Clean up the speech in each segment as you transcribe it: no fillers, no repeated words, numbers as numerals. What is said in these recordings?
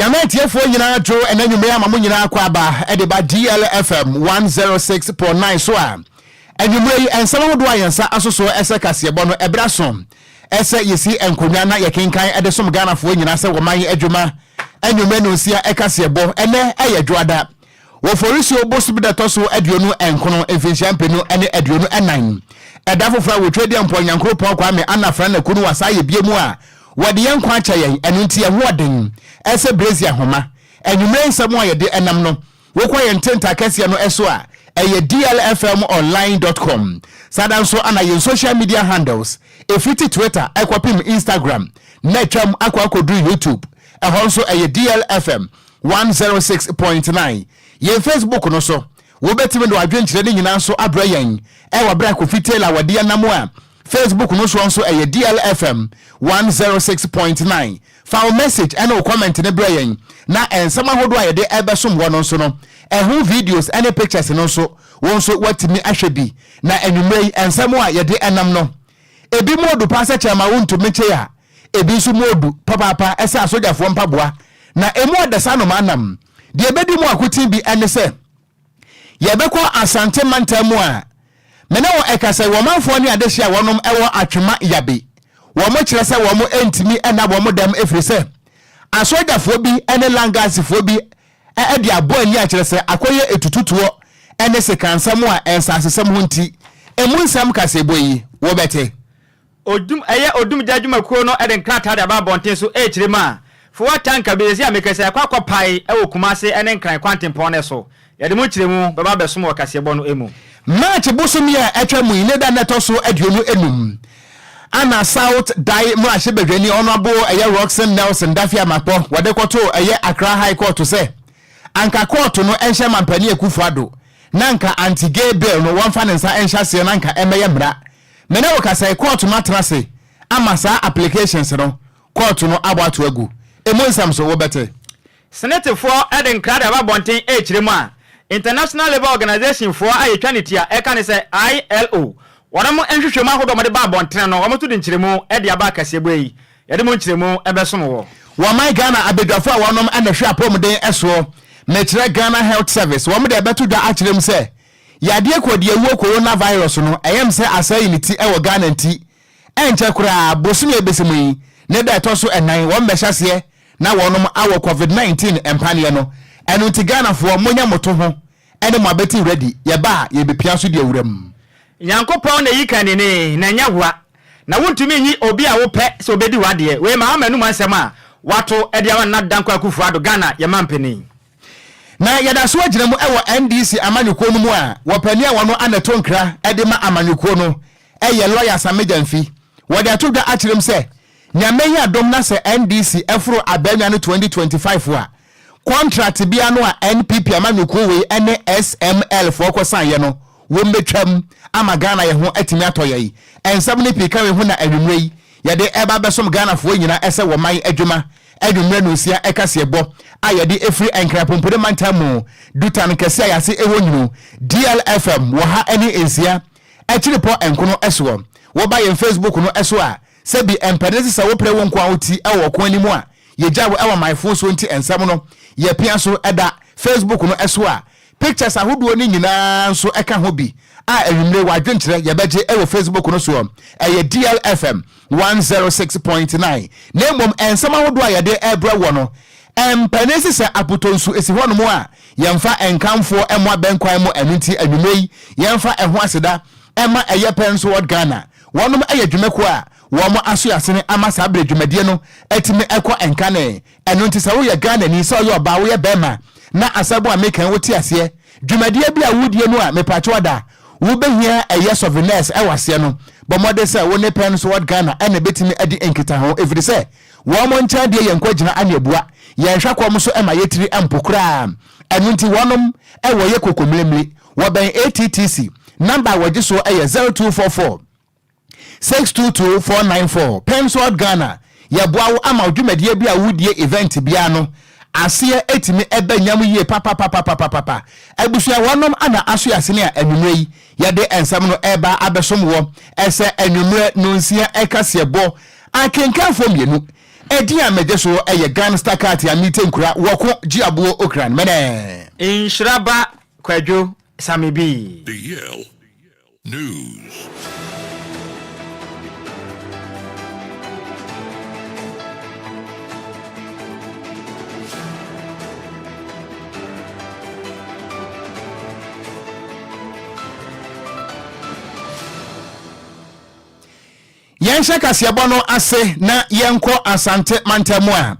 Nyametiefo nyina dro enanwume amamu nyina kwaba edeba DLFM 106.9 so a enwume ensama hodo ayensa asoso ese kasebo no ebrasom ese yesi enkonwa na yekenkan edesom Ghanafo nyina se woman adwuma enwume no sia ekasebo ene eyedwoada wo forisi obosu bidatoso aduonu enkono efinhia mpenu ene aduonu enan edafofra wo twedi mponyankro pon kwa me anafra na kunu wasaye biemu a wode yenkwa achayen enu nti ehoden ese brazia homa enwume nsamo ayede enam no wokwa yententa kase no eso a eye DLFM.online.com sadanso ana yen social media handles efiti Twitter ekwapim Instagram netwam akwakodu YouTube ehonso eye DLFM 106.9 yen Facebook no so wo betime do adwenkyere ni nyina so abrayen ewa bra ko fitela wade anamo a Facebook no so nso eye DLFM 106.9 found message and no comment ne brayen na ensama hodo ayede ebesom wo no so no ehu videos any pictures no so won so watimi ahwebi na enwumrei ensamo a yede enam no ebi modu pasa chama wonto meche ya ebi so modu papa esa asojafo mpaboa na emu adasa no manam de ebedi mu akoti bi ene se yebekọ asante mantamu a mena wo ekase wo manfo ni adehia wonom ewo atwema yabe wo mo kire se wo mo entimi ena wo mo dem efiri se asojafo bi ene langasifo bi edi abo ani akire se akoye etututuo ene se kansam a ensasesem hunti emu nsam kaseboyi wo bete odum jadwuma kuo no eden krata da ba bonten so echirema fo tanka bezi amekase akwa pai ewo kumase ene nkran kwantempon ne so yede mo chiremu baba besom wakasebo no emu match bosom ya atwamu ile da netoso aduonu enum ana South Dai mu ahebedwani honorable eye Roxanne Nelson Dafia Mapo wade kwoto eye Accra High Court se anka court no enhye mampani Ekufuado nanka anti-gay bill no wonfa nensa enhye se nanka emeye mra mena wokasa court no atrase amasa applications no court no abwato agu emonsam so wo bete Senate for eden krada ba bonten echiremu a International Labour Organization for ayetwaniti a eka ne se ILO wonamo enhwehwemu ahodo mo de ba bonten no wo to de nkyiremu e de aba kasebo yi yede mo nkyiremu ebesom wo my Ghana abedwafo a wonom anahwe apomden eso mekire Ghana Health Service wo mo de beto da akirem se yade ekodi ewu coronavirus no eyem se asayiniti ewo Ghana nti enche kura bosumi ebesemu yi ne da etoso enan wo mbehase na wonom awo COVID-19 empane no enu ti Ghana fo monya moto ho ene mo abeti ready ye ba ye bepia so de awuram Nyankopon na yikane ne na nyahwa na wontumi nyi obi a wo pe so obedi wade we ma amanu mansem a wato ede awan na danko Akufuado Ghana ye mampeni na yada so agina mu ewo NDC amanyuko no mu a wopani a wono anatonkra ede ma amanyuko no eye lawyer Samejamfi wode atodwa akirem se nyame ya dom na se NDC efro abanya no 2025 a contract bia no a NPP amanyuko we ene SML for kosan ye no wo mbetwam ama Ghana ye ho atimi atoyei ensam ne pika we ho na anwumrei yade eba besom Ghana fo nyina ese wo man adwuma adwumre no sia ekasebo ayade efri enkra pompode mantamu dutan kese yase ewo nyinu DLFM wo ha eni ensia ekiripo enkono eso wo ba ye Facebook no eso a sebi empenesi sa wo pre wo nko awoti ewo ko animu a ye jawo ewo my phone so nti ensam no ye pia so eda Facebook no eso a pictures ahodo ni nyina so eka ho bi a enwumre wadwenkyere ye beje ewo Facebook no so eye DLFM 106.9 nemom ensam ahodo a yede ebra wo no empenesi se aputonsu esi ho no mo a yemfa enkamfo emo abenkwan mo anunti anwumrei yemfa eho aseda ema eye penso word Ghana wonom eye dwumeko a womo aso yasene ama sabre dwumadie no etime ekọ enkane enunti se wo ye Ghana ni se wo ye ba wo ye bema na asabo amekan woti ase dwumadie bi a wudie no a mepacho da wo behia eye sovereignness ewase no bomode se wo ne pen so word Ghana ene betimi adi enkita ho every se womo ncha de yenkogina anebua yenhwa kwom so ema yetiri empokra enunti wonom ewo ye kokomlemle wo ben ATTC number waje so eye 0244 622494 Pensword Ghana yeboawo ama odwumadie bi a wudie event bia no ase etimi ebe nyam yie papa abusua wonom ana aso yasene a anwumrei yade ensam no eba abesom wo ese anwumre no nsia ekasebo akenkan fo mienu Edia mejeso eye Ghana Star Card ya MiPROMO Okogyeabour Ocran Nhyiraba Kwadwo Sammy B. DL News. Yensha kasiabono ase na yenko asante mantemu a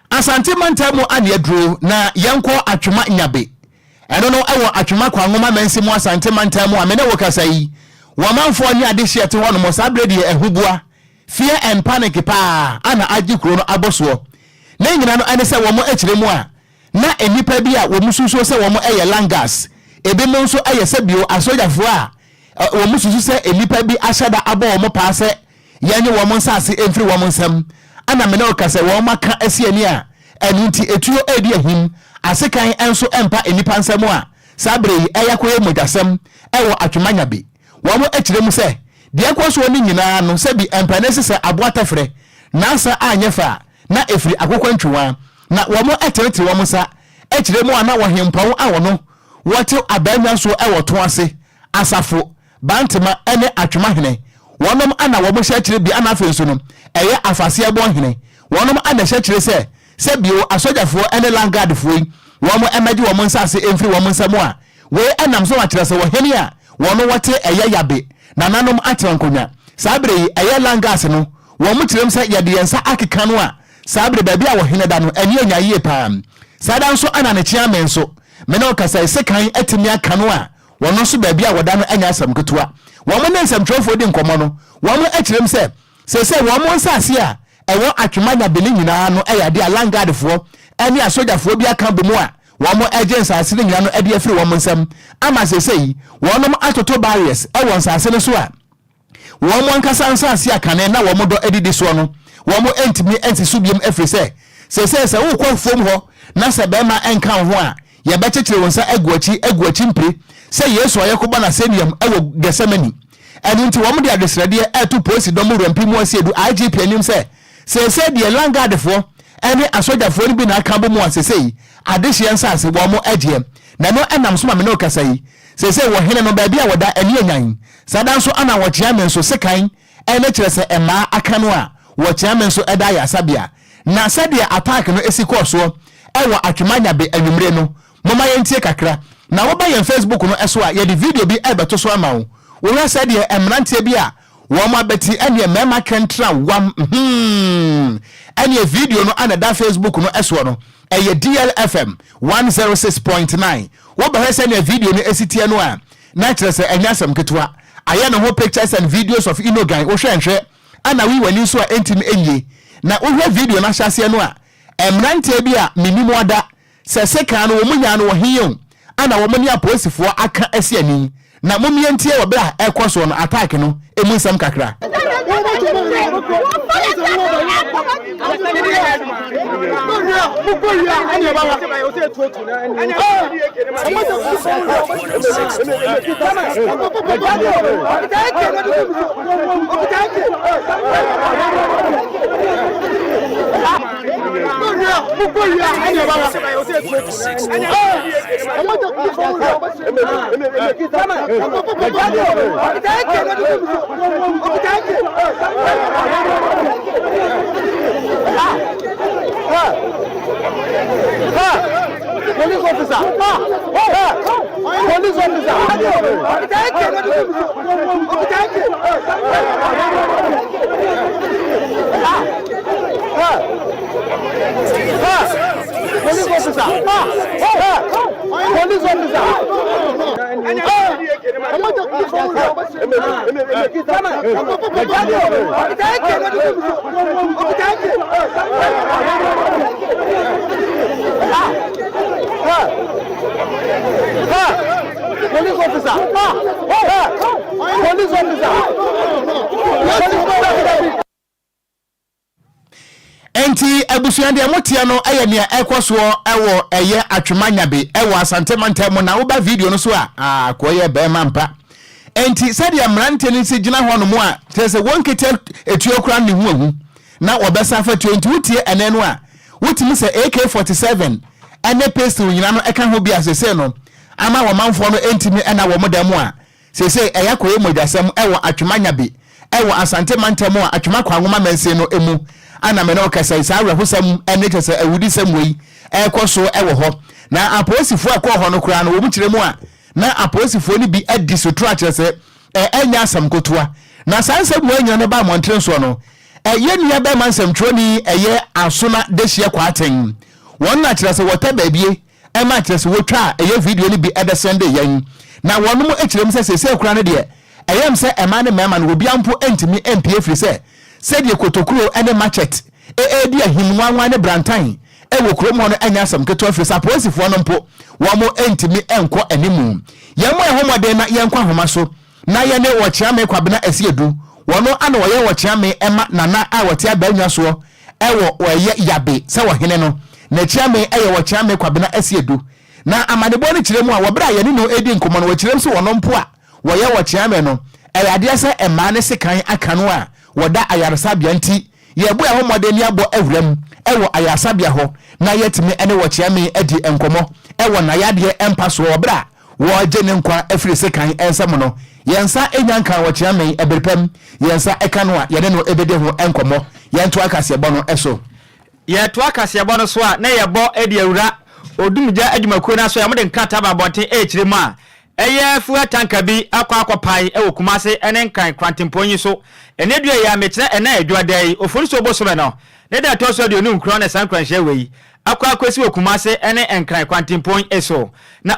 asante mantemu ane aduro na yenko atwuma nyabe eno no ewo atwuma kwa ngoma mensi mu asante mantemu a mene wo kasai wamanfo ni adehye te hono mo sabredi ehubua fear and panic pa ana agi kuro no aboso na nyina no ane se wo mo akiremu a na enipa bi a wo mususo se wo mo eye langas ebe mo nso eye se bio asojafo a wo mususu se enipa bi ahyada abo wo mo paase yenye wo mo nsase emfiri wo mo nsam ana mena okase wo maka asiani a enunti etuo edi ahim asekan enso empa enipa nsam a sabre eyakoye mogasam ewo atwemanya bi wo mo ekirem se de ekwoso ni nyina no se bi empanese se aboatafre na sa anyefa na efiri akokwa ntwewa na wo mo eterete wo mo sa ekirem ana wo hempon awo no wote abanya so ewo to ase asafo bantema ene atwemahene wonom ana wo mo hyakire bi ana afenso no eye afase ebo hene wonom ana hyakire se bio asojafo ene langardfo wo mo emeji wo mo nsase emfiri wo mo nsamo a we enam so wakire se wo hene a wono wote eye yabe na nanom atrankonya sabre eye langas no wo mo kirem se yede yensa akeka no a sabre ba bia wo hene da no eni anya yie pam sada nso ana ne chia menso me no kasa sekan atimi aka no a wono so ba bia woda no anya asam ketua wo mo nsam trofo di nkomo no wo mo akirem se wo mo nsase a ewo atwemanya beli nyina no eyade alangardfo eni asojafo bi aka bemu a wo mo agents asene nyina no ede afiri wo mo nsam ama sesei wonom atoto barriers ewo nsase no so a wo mo nkasa nsase akane na wo mo do edidi so no wo mo entimi ensisu biem afiri se wo kwafom ho na se be ma enka ho a ye bekekire wonsa aguachi mpre se Yesu ayekoba na senium ewo Gesemani enu nti wo mo de adesrade etu posi do mo rampimu asiedu IGP anim se de langardfo ene asojafo ni bi na aka bo mu asesei adehye nsase wo mo agye na no enam so ma me no kasai se wo hene no ba bia woda eni anyan sada nso ana wo chiamen so sekan ene kire se ema aka no a wo chiamen so eda ya sabia na sade attack no esiko so ewo atwemanya be anwumre no mama yentie kakra na wo ba yen Facebook no eso a ye di video bi ebeto so ama wo wo sade emrantie bi a wo ma beti ene mema kentra wam ene video no ana da Facebook no eso no eye DLFM 106.9 wo ba hese ene video no esitie no a na kire se enyasam ketwa aye no ho pictures and videos of inogan wo hwenhwe ana wi wani so a entim enye na wo video na hyase no a emrantie bi a minimo ada seseka no wo munya no wo hiyo ana wo mani aposifo aka asiani na momientie wo bra ekoso no attack no emu nsam kakra Police officer. Police officer. Enti abusuande motia no eye ne ekoso ewo eye atwemanya be ewo asante mantemo na wo ba video no so a koye be mampa enti sadia mrante ni se gina ho no mo a tese wonkete etuo kura ne hu na obesa fa 20 wutie ene no a wutimi se AK47 ene pistol nyina no eka ho bi asese no ama wo manfo no entimi ena wo modam a sese eya koye modasem ewo atwemanya bi ewo asante mantemo a atwema kwanwoma mense no emu ana me no kasa isa awrehosam ene kese awudisem wei ekoso ewo ho na aposifo akọ ho no kura no wo mukire mu a na aposifo ni bi adi so trachese enya asam kotua na sansem wo enya no ba montre so no ye nua be mansem troni eye asona dehye kwaten won na kire se wota baabie e ma kire se wotwa eye video ni bi edesende yan na wonum ekirem se sese kura no de eyem se ema ne mema no obi ampo entimi empie firi se de kotokuro ene market di ahimwanwa ne brantan ewo kromo no anya asam keto firi sa posifo no mpo wo mo entimi enko animu yemo ehomode na yenko ahoma so na ye ne wo chiame kwabena asiedu wono ana wo ye wo chiame ema nana a wote abanwa so ewo wo ye yabe se wo hene no na chiame eye wo chiame kwabena asiedu na amadebo ne kiremu a wo bra ye ne no edi nkomo no wo kirem so wono mpo a wo ye wo chiame no eyade se ema ne sekan akano a woda ayaresa bianti ye bo ehomode ne abo awuram ewo ayasabia ho na yetimi ene wo chiame edi enkomo ewo na yade empa so wo bra wo gene nkwa afiri sekan ensam no yensa enyanka wo chiame eberpem yensa ekano a yede no ebede ho enkomo yento akase bo no eso ye to akase bo no so a na ye bo edi awura odumja adwumakuo na so ya mode nkata ba bonten ekiremu a eye fuwa tanka bi akwa pai ewo kumase ene nkan kwantemponyi so ene dua ya mekire ene adwadai ofori so bosome no ne da to so de onu nkro na sankranhye wei akwa kwesi wo kumase ene enkan kwantemponyi eso na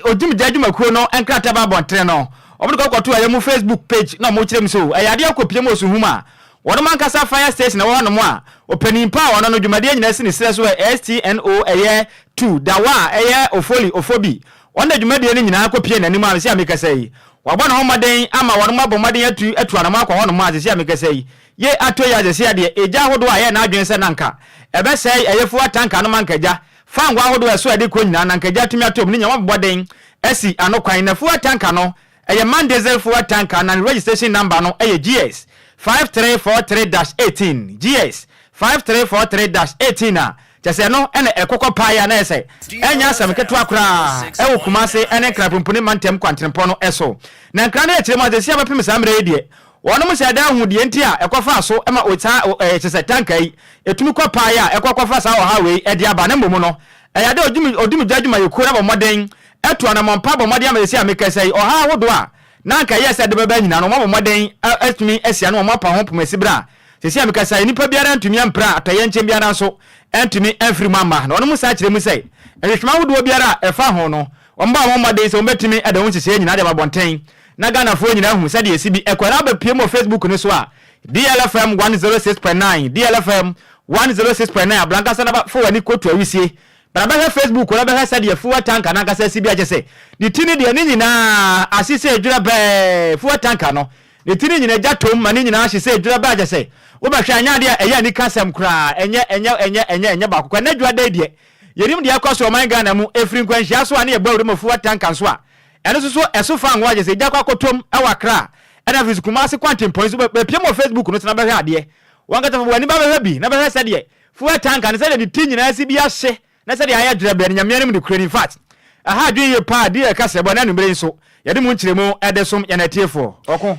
odumja adwumakuo no enkrata ba bonten no obudo kwato aye mu Facebook page na mo kirem so ayade akopie mo so huma wono mankasa fire station na wono mo a opanimpa wono no dwumade nyina sini sire so STNO eye 2 dawa eye ofobi wanda dwumade ni nyina akopie nanim a se amekasa yi wabɔ no homaden ama wono mabɔ maden atu anama akwa wono mo a se amekasa yi ye ato ya se ade eja hodo a ye na adwen se nanka ebe sei eyefu atanka no mankaja fangwa hodo eso ade ko nyina nankaja tumi atom ni nyama bɔden asi anokwan na fu atanka no eye man diesel fu atanka na registration number no eye GS 5343-18 GS 5343-18 a jase no ene ekokɔ paaya na ese enya asam keto akora ewo kumase ene krapumpuni mantem kwantrempo no eso na nkra na ekire ma jase abapem samre yedie wono mo se da hu die nti a ekɔfa so ema ota jase tankai etumi kɔ paaya ekɔkɔfa sa ha wei edi aba na mbomu no eyade odumi jadwuma yekura bo moden eto na mompa bo moden ama jase amekasai oha wodo a na nka yes de beba nyina no mo moden etumi asia no mo pa ho pomasi bra sisi amekasai nipa biara ntumi ampra ataye nche biara so entumi enfiri mama na ono musa kire mu sei ehwema wodo biara efa ho no omba moden se ombetumi eda ho sisi nyina de babonten na Ghana fo nyina hu se de esi bi ekwara ba pie mo Facebook ni so a DLFM 106.9 DLFM 106.9 Blanca sana fo wani kotu awisie bana ba Facebook wala ba se de fuwa tanka na kasa esi bi agese di tini de ni nyina asise edwura be fuwa tanka no di tini nyina jatom ma ni nyina asise edwura ba agese wo ba hwa anya de eya ni kasam kra enye ba kokwa na dwua da de yerim de akoso o man Ghana mu efrin kwanhia so ane e bawru ma fuwa tanka so a ene so eso fa nwa agese jakwa kotom e wakra ena fisu kumase kwantempon so be pie mo Facebook no tena ba hwa ade wangata fo wani ba ba bi na ba hwa se de fuwa tanka ne se de ti nyina asi bi ahye na se de aya dwura be nyamia nem de credit fat aha dwen ye pa de e kase bo na numere nso yede mu nkyeremu edesom yana tiefo oko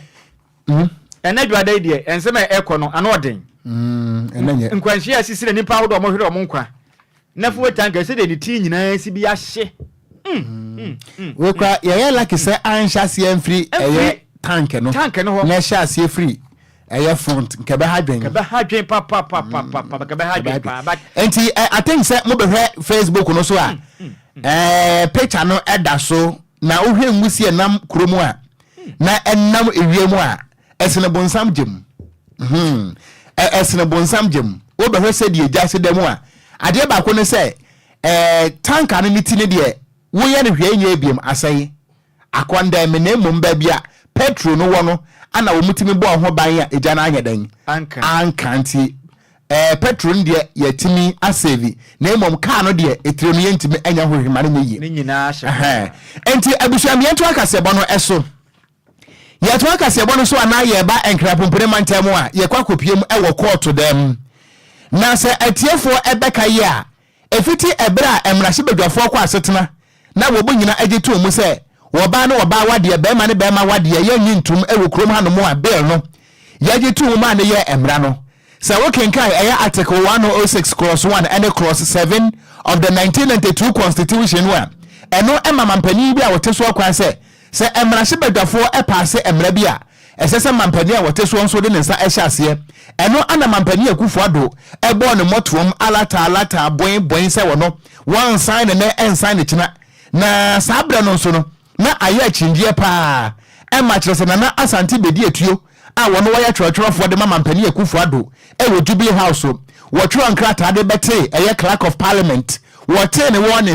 ena dwua da de ensema ekɔ no ana ɔden enanye nkwanhia asisire nipa hodo mo hwere o mo nkwa na fuwa tanka se de ti nyina asi bi ahye we kwa ye like say ansha se amfiri eye tank no ho na sha se free eye front nke be hadwen papa ke be hadwen pa enti I think say mo be Facebook no so a picture no eda so na ohwe musi enam kromu a na enam ewiemu a esene bonsam gem esene bonsam gem wo be hwe se de jase demu a ade ba ko no se tanka no niti ne de wo ye ne hwe nya ebiem asai akwanda me na emum ba bia petrol no wo no ana wo mutimi bo ho ban a eja na anya dan anka nti petrol ndie yatimi asevi na emom car no de etire no yentimi anya ho hwema ne yi ni nyina hye enti abusuamiento akase bo no eso yɛto akase bɔ no so ana yɛ ba enkrapompere mantamo a yɛkwa kopiem ɛwɔ court to them na sɛ atiefo ɛbɛka yi a efiti ebra emrahye badwafo kwa asetena na wobo nyina agitu mu sɛ woba no woba wade bɛma ne bɛma wade yɛ nyintum ɛwɔ krom ha no mu a bill no yagitu mu ma ne yɛ emra no sɛ wokenkai ɛyɛ article 106 cross 1 and cross 7 of the 1992 constitution wa ɛno ɛma mampani bi a wote so kwa sɛ emrahye badwafo ɛpaase emra bi a ɛsɛsɛ mampani a wote so nso de ne nsa ɛhyɛ aseɛ ɛno ana mampani akufo ado ɛbɔ ne motom alata boin sɛ wono one sign ne ensign ne kina na sabra no nso no na ayɛ chindie pa ɛma kyerɛ sɛ na asante bedi etuo a wono wɔyɛ twɛtwɛfo de mampani akufo ado ɛwɔ Jubilee House wɔtwerɛ nkrata de bɛte ɛyɛ clerk of parliament wɔte ne wɔne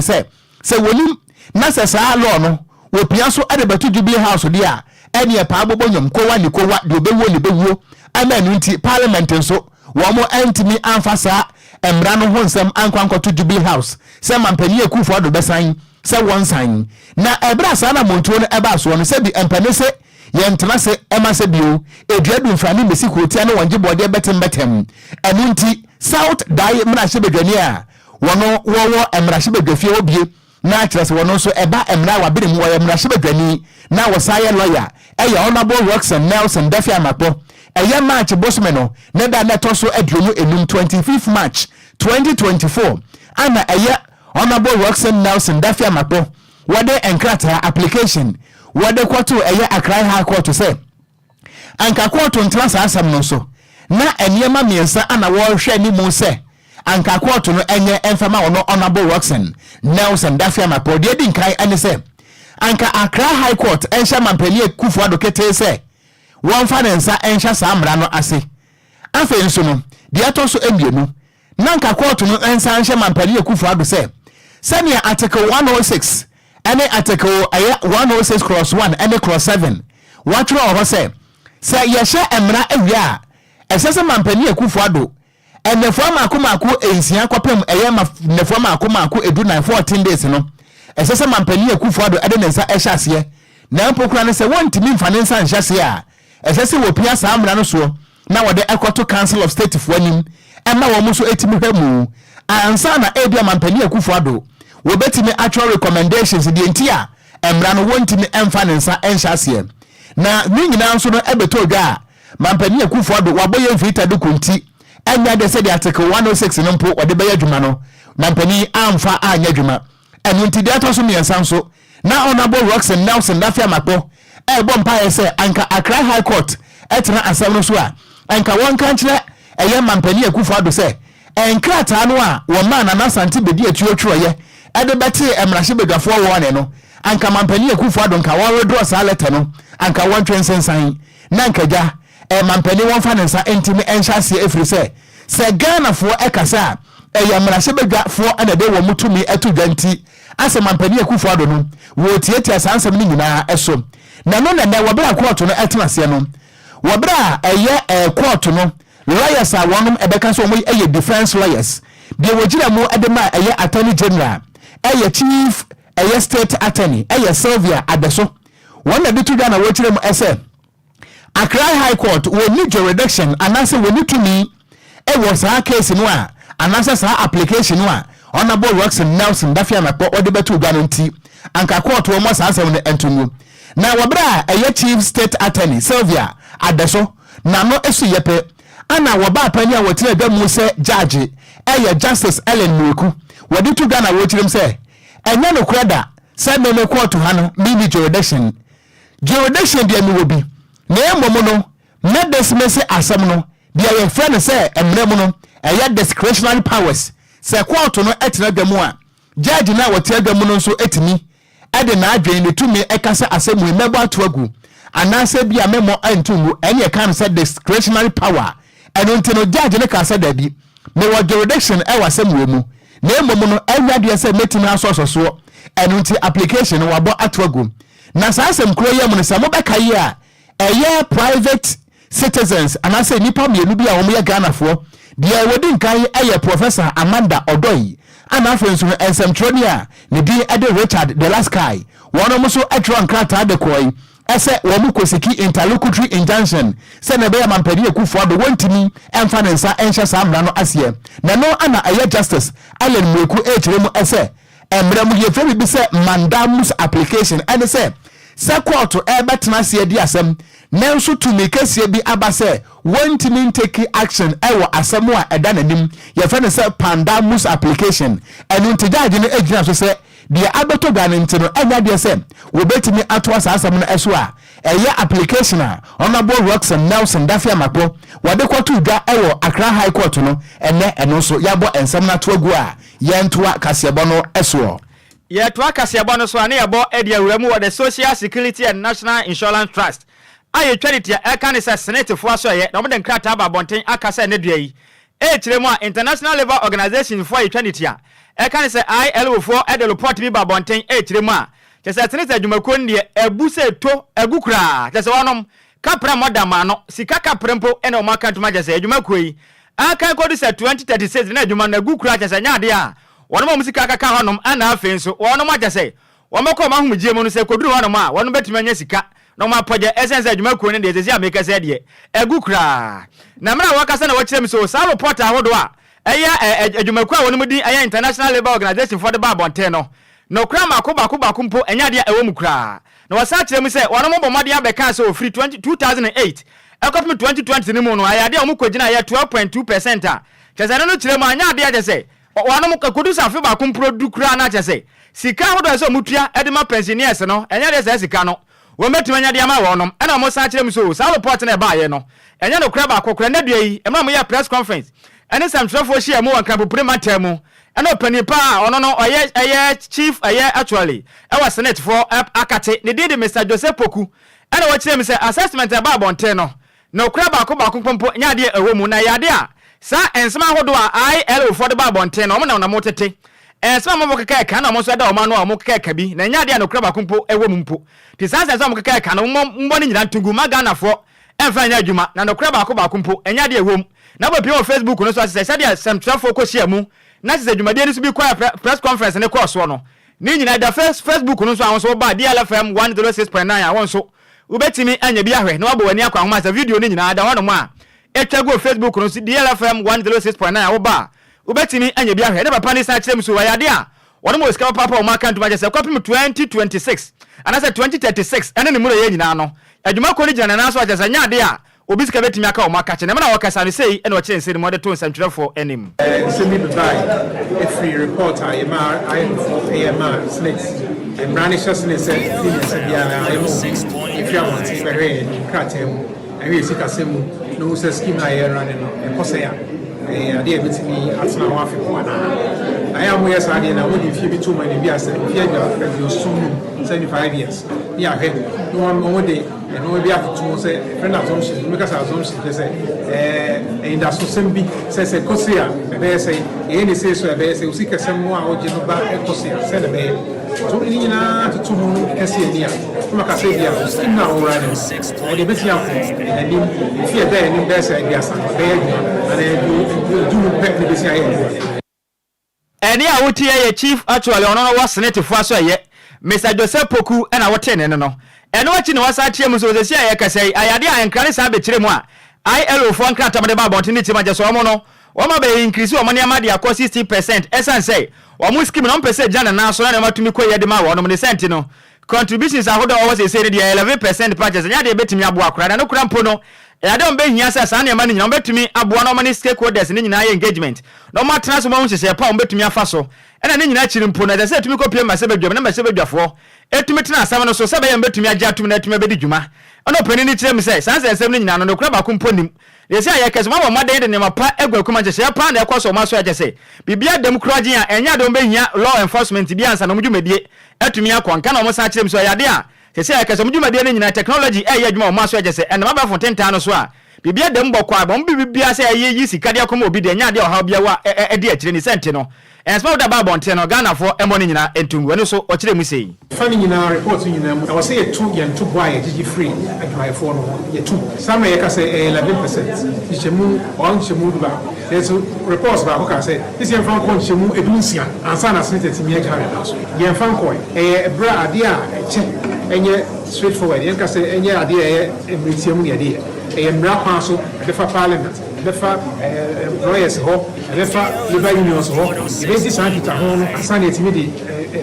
sɛ wonim na sɛ saa law no wɔpia so ɛde bɛto Jubilee House de a ɛne ɛpa abobɔ nyom kowa de obɛwuo ne bɛwuo ama no nti parliament nso wɔn mo antimi amfa saa emra no ho nsɛm ankwankoto Jubilee House sɛ mampani akufo ado bɛsan sɛ wɔn san na ɛbra saa na montuo no ɛba so no sɛ bi empane sɛ yɛntena sɛ ɛma sɛ bio eduadu mfrani mesi kotia no wɔnge bɔde bɛtem ɛno nti South Dai mrahye badwani a wɔno wɔwɔ emrahye badwafie obie na kyerɛ sɛ wɔno nso ɛba emra wabere mu wɔyɛ mrahye badwani na wɔsaayɛ lawyer ɛyɛ Honorable Roxanne Nelson Daffy Amapo ɛyɛ March bosome no ne da na to so aduonu enum 25th March 2024 ana ɛyɛ Honorable Roxanne Nelson Daffy Amapo wɔde enkrata application wɔde kɔto ɛyɛ Accra High Court sɛ anka court ntena saa asɛm no so na eniema miensa ana wɔhwɛ ni mu sɛ anka court no enye emfama wono Honorable Roxanne Nelson Daffy Amapo de di nkai ane sɛ anka Accra High Court enhya mampani akufo ado kete sɛ wɔn fa ne nsa enhya saa mra no ase afa nso no de ato so emienu na anka court no ensa enhya mampani akufo ado sɛ sɛnea article 106 ane article 106 cross 1 ane cross 7 watro ho sɛ yɛhyɛ emra awia a ɛsɛ sɛ mampani akufo ado enefo maako ensia kopem nefo maako edu 14 days no ɛsɛ sɛ mampani akufo ado ade ne nsa ɛhyɛ aseɛ na mpokura ne sɛ wɔntimi mfa ne nsa nhyɛ aseɛ a ɛsɛ sɛ wɔpia saa amra no so na wɔde ɛkɔto Council of State fo anim ɛma wɔn so etimi hwɛ mu ansa na ebia mampani akufo ado wɔbɛtimi actual recommendations de nti a emra no wɔntimi ɛmfa ne nsa ɛnhyɛ aseɛ na ne nyinaa nso no ɛbɛtɔ dwa a mampani akufo ado wabɔyɛ mfita do konti ɛnya de sɛ de article 106 no mpo wɔde bɛyɛ adwuma no mampani amfa anya adwuma ɛno nti de atɔ so miɛnsa nso na Honorable Roxanne Nelson Daffy Amapo ɛbɔ mpaeɛ sɛ anka Accra High Court ɛtena asɛm no so a anka wɔn ka nkyerɛ ɛyɛ mampani akufo ado sɛ enkrata no a wɔn ma na nasante bedi atuotwerɛyɛ ɛde bɛte emrahye badwafoɔ wɔne no anka mampani akufo ado nka wɔn redraw saa letter no anka wɔn twensensan na anka gya mampani wɔn fa ne nsa ntimi ɛnhyɛ aseɛ efiri sɛ Ghanafoɔ ɛkasa a ɛyɛ emrahye badwafoɔ ɛna de wɔn mutumi ɛto dwanti asɛ mampani akufo ado no wɔtiatia saa nsɛm no nyinaa ɛso na no na wɔbra court no ɛtena aseɛ no wɔbra ɛyɛ court no lawyers a wɔnom ɛbɛka so wɔn ɛyɛ defense lawyers de wɔgyina mu ɛde ma ɛyɛ attorney general ɛyɛ chief ɛyɛ state attorney ɛyɛ Sylvia Adeso wɔn na de to dwa na wɔkyerɛ mu ɛsɛ Accra High Court wɔn jurisdiction anase wɔn tumi ɛwɔ saa case no a anase saa application no a Honorable Roxanne Nelson Daffy Amapo ɔde bɛto dwa no nti anka court wɔn saa asɛm no ɛntomu na wɔbra ɛyɛ chief state attorney Sylvia Adeso na no esu yɛpɛ ana wɔba apani a wɔtena dwa mu sɛ judge ɛyɛ Justice Ellen Mweku wɔde to dwa na wɔkyerɛm sɛ ɛnyɛ no kreda sɛ meme court ha no mini jurisdiction deɛ mi wɔ bi na emom no medesmese asɛm no deɛ yɛ frɛ no sɛ emrɛ mu no ɛyɛ discretionary powers sɛ court no ɛtena dwa mu a judge na wɔtena dwa mu no nso etimi ɛde na adwen ne tumi ɛkasa asɛm mu mɛbɔ ato agu anasɛ bia memo antumu ɛnyɛ kan sɛ discretionary power ɛno nti no judge ne ka sɛ dabi me wɔ jurisdiction ɛwɔ asɛm mu na emom no ɛnya deɛ sɛ metimi asɔsɔsoɔ ɛno nti application no wabɔ ato agu na saa asɛm kuro yɛ mu no sɛ mobɛka yi a ɛyɛ private citizens anasɛ nipa mienu bi a wɔn yɛ Ghanafoɔ deɛ wɔdi nkan ɛyɛ Professor Amanda Odoi ana afei nso nsɛmtwerɛni a ne din ɛde Richard the last guy wɔn mo so ɛtwerɛ nkrataa de kɔi ese wo mu kosiki interlocutory injunction se na be ya mampani ekufo ado wontimi emfa ne nsa enhye sa amra no asiye na no ana aye justice Allen Mweku echiremu ese emra mu ye fe bi se mandamus application ene se court betena se di asem nanso tumi kase bi abase wontimi take action ewo asem a eda nanim ye fe ne se pandamus application enu ntijaje no ejina so se dia abeto Ghanaian no enya de se wo betimi ato asasam no eso a eye application a honorable Roxanne Nelson Dafia Mapo wade kwato dwa ewo Accra High Court no eno so yabo ensam na to agu a yentoa kasebo no eso ye to akasebo no so ane yebo edi awuramu wo the Social Security and National Insurance Trust aye charity e kan se senate fo aso ye na mo de nkrata ba bonten akasa ne dua yi e kiremu a International Labour Organization for charity a e kan se ILO for e de report bi ba bonten e kiremu a kese senate adwumako ne ebu se to agukura kese wonom kapra modama no sika kapra mpo ene o maka ntuma kese adwumako yi aka kodu se 2036 na adwuma na agukura kese nyaade a wonom musika kaka honom ana afenso wonom akese womako ma humgie mu no se koduru wonom a wonom betuma nya sika no ma poje essence adwumako ne de sesi ameka se de agukura na mra wakasa na wakire mi so sa report ahodo a eya adwumako a wonom din eya International Labour Organization for the Babonten no kra makoba mpo enya de ewo mukra na wasa kire mi se wonom bomade abeka se ofri 2008 ekopim 2020 ni mu no ayade o mukogina ya 12.2% a chese no kire mu anya de agese wonom kodu sa fe ba kompro du kra na chese sika hodo se mutua edema pensioners no enya de se sika no wo metima nya de ma wonom ena mo sa kire mi so sa report na ba ye no enya no kra ba kokra na dua yi emra mo ya press conference ene sam trafo hia mo wanka popre matam eno panipa ono no oye chief actually e was senate for akate ne did Mr. Joseph Poku ene wo kire mi say assessment e ba bonten no kra ba ko pompo nya de ewo mu na yade a sa ensema hodo a ILO for the ba bonten no mo na mo tete ensema mo keka ka na mo so da o ma no mo keka bi na nya de no kra ba pompo ewo mu mpo ti sa sa mo keka ka no mo ni nyina ntungu magana fo emfa nya adwuma na no kra ba pompo enya de ewo mu na bo pio Facebook no so asese dia semtra fo ko hia mu na se adwumade ni so bi kwa press conference ne course no ni nyina da Facebook no so awon so ba DLFM 106.9 awon so ubetimi anya bi ahwe na wabo wani akwa homa sa video ni nyina da hono mu a etwago Facebook no so DLFM 106.9 wo ba ubetimi anya bi ahwe ne papa ni sa kire mu so wayade a wono mo ska papa o maka ntuma je se kopim 2026 anase 2036 ene ne mu ye nyina no adwuma ko ni jana na so ajasa nya de a obi sika betimi aka o maka che na na wakasa ne sei ene o kire nse mo de to nsantwerefo enim semi by if we report AMR snakes and brownish snakes if you want to very kratem and we see kasemu no se scheme na here running no e ya ade betimi atna wa afi ko na I am yes ade na wodi fie bi to mani bi ase fie bi afro sum 75 years ya he no de no be atutu say friend assumption make us assumption say in that so sembi say kosia be say e ni say so be say usika semu a oje no ba kosia say na be so ni na tutu mu kesi ni a kuma ka say dia skin na already o de beti am and ni fear there ni be say dia san be and do pet ni be say eni a wotie ye chief actually ono no was senate fo aso ye Mr. Joseph Poku ena wote ne no eno achi ne wasa tie mu so ze sia ye kasai ayade a Enquiries sa be kire mu a ILO fo nkrata mo de ba bonte ni ti ma je so mo no wo ma be increase wo mo ne ma de akọ 60% esan say wo mo scheme no pese jana na so na matumi ko ye de ma wo no ne sent no contributions ahodo wo se say de 11% purchase nya de betimi abo akura na no kura mpo no yade on be hia say sa na ma ni nyina betumi abo na ma ni stakeholders ni nyina ye engagement no ma transfer mo hye pa on betumi afa so ena ni nyina chiri mpo na de say tumi ko pie ma se bedwam na ma se bedwafo etumi tena asam no so se be ye betumi agya tumi na etumi bedi dwuma ona pani ni kire mi say sanse ensem ni nyina no kura ba ko mpo nim de say ya keso ma ma de ne ma pa egwakuma hye pa na ekoso ma so agye say bibia dem kroje a enya de on be hia law enforcement bi ansa no mudwumedie etumi akwanka na mo sa kire mi so yade a se say keso mudwumedie ni nyina technology ya adwuma o ma so agye say en ma ba fonten no so a bibia dem bokwa abom bibia say yi sika de akoma obi de nya de oha bia wa de akire ni sente no en small da ba bonte no Ghana for emo ni nyina entungu eno so o kire mu sei fani nyina report nyina mu I was say two boy gigi free adwai for no ye two some ye ka say 11% ichemu on chemu ba there's reports ba ko ka say this ye fan kon chemu edunsia ansa na senate mi e ka na so ye fan ko bra ade a che enye straightforward yenka say enye ade e emretiam ye de e mra kwa so befa parliament befa lawyers ho befa labor unions ho e be this anti ho no asane etimi de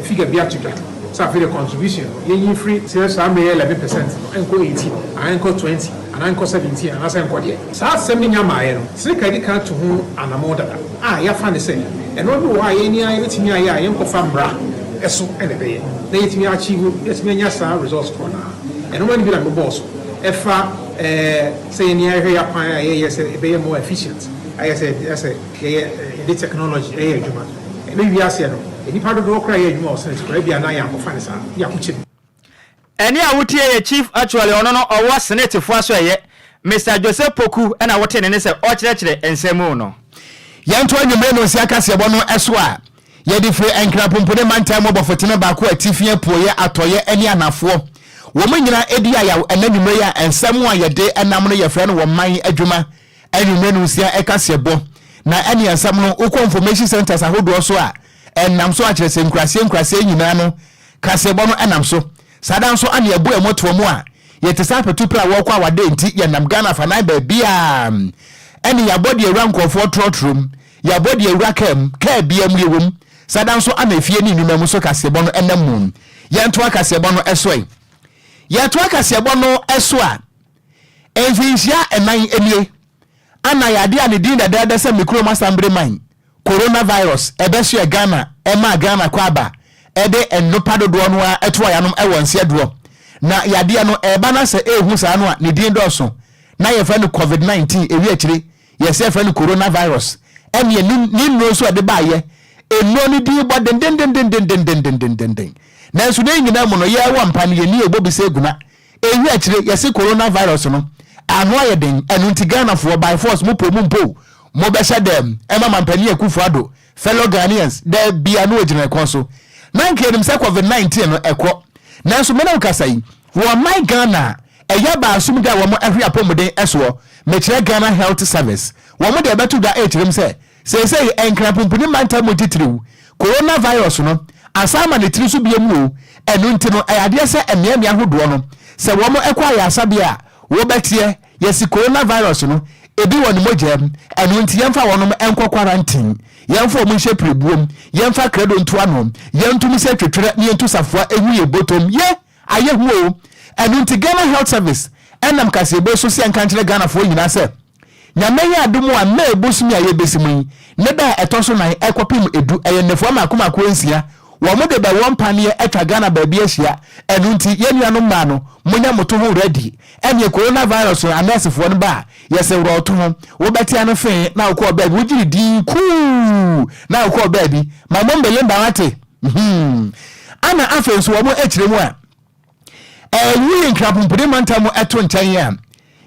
figure bia together so after the contribution yen free say so am 11% enko 18 enko 20 and enko 17 and asenko de sa asem ni nyama ye no sika di kan to ho anamoda ya fa ne say and no be why yen ya etimi aye yenko fa mra eso ene be na yetimi achieve yetimi nya sa results ko na and when be like boss efa say ni ahwe ya pan aye say be more efficient aye say the technology aye adwuma e be wiase no any part of the okra aye adwuma o say ko bia na ya ko fa ne sa ya ko chi eni awutie ye chief actually ono no owo senate fo aso aye Mr. Joseph Poku na wote ne se o kire ensemu no yanto anwumre no sia kase bo no eso a ye di free enkra pompone mantam obofotene ba ko atifie poye atoye eni anafo wo manyina edi ayaw enanwumre ya ensemu a ye de enam no ye frɛ no wo man adwuma anwumre no sia ekase bo na eni ensem no uko information centers ahodo so a enam so a kire se nkurase nyina no kase bo no enam so sadan so ane ebu emoto mu a ye te sa petu pra wo kwa wade nti ye nam Ghana fa na ba bia eni ya body ewra nkofo trotrum ya body ewra ka bia mu yewum sadan so ana fie ni nima mu so kasebo no enam ye nto akasebo no esoi ye to akasebo no eso a enfinhia enan enie ana ya de ane din da se MiPROMO Media coronavirus ebeso e Ghana ema Ghana kwaba ede enopa dodo no a eto ya nom ewonse do na yade no eba na se ehu sa no a ne din doso na ye fa no covid-19 ewi akire ye se fa no coronavirus ene ni no so de ba ye eno ni din bo den na so de nyina mo no ye wa mpane ye ni ebobi se guna ewi akire ye se coronavirus no ano aye den enu nti Ghana for by force mo mo be sha dem ema mampani ekufuado fellow Ghanaians de bia no ejina konso na nkenim se covid-19 no ekọ na so mena ukasai wo my Ghana eya ba asum da wo mo ahwe apomuden eso me kire Ghana Health Service wo mo de betu da echirim se enkra pumpuni manta mo titiriu coronavirus no asama ne tiri so biemu o enu nti no ayade se emiamia hodo no se wo mo ekwa ya asabia wo betie yesi coronavirus no ebi won mogem enu nti yemfa wonom enko quarantine yemfa mo hye prebuom yemfa credo nto anom yentum se twetwere ne yentu safua ehuye botom ye aye huo enu nti Ghana Health Service enam kasebe so se enkantre Ghana fo nyina se nyame ya adumu a na ebosumi aye besimu ne da etoso nan ekopim edu eye nefo makoma ko ensia wo mo de be won panie etwa Ghana ba bi ahia enu nti yenuano ma no munya moto ho ready ene coronavirus anesefo no ba yese wro to ho wo betia no fe na wo ba bi wo giri di ku na wo ba bi ma mo mbele mba wate ana afenso wo mo ekiremu a wi nkrapumpede mantamu eto ntan ya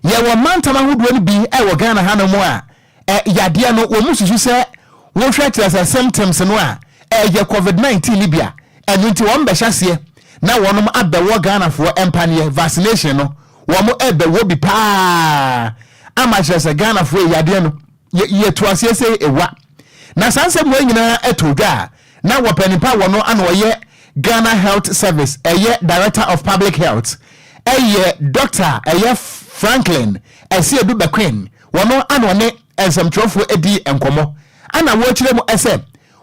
ye wo mantama hodo ni bi wo Ghana hanamu a yade no wo mususu se wo hwetira symptoms no a ye covid-19 libya enu nti won be hyase na wonom abewo Ghana fo empane vaccination no wo mo ebewo bi pa ama hyase Ghana fo yade no ye tuase se ewa na sanse mo nyina etodwa na wo panipa wono ana oye Ghana Health Service Director of Public Health Dr. Franklin Esiedu Bequin wono ana one ensamtrofo edi enkomo ana wo kire mo ese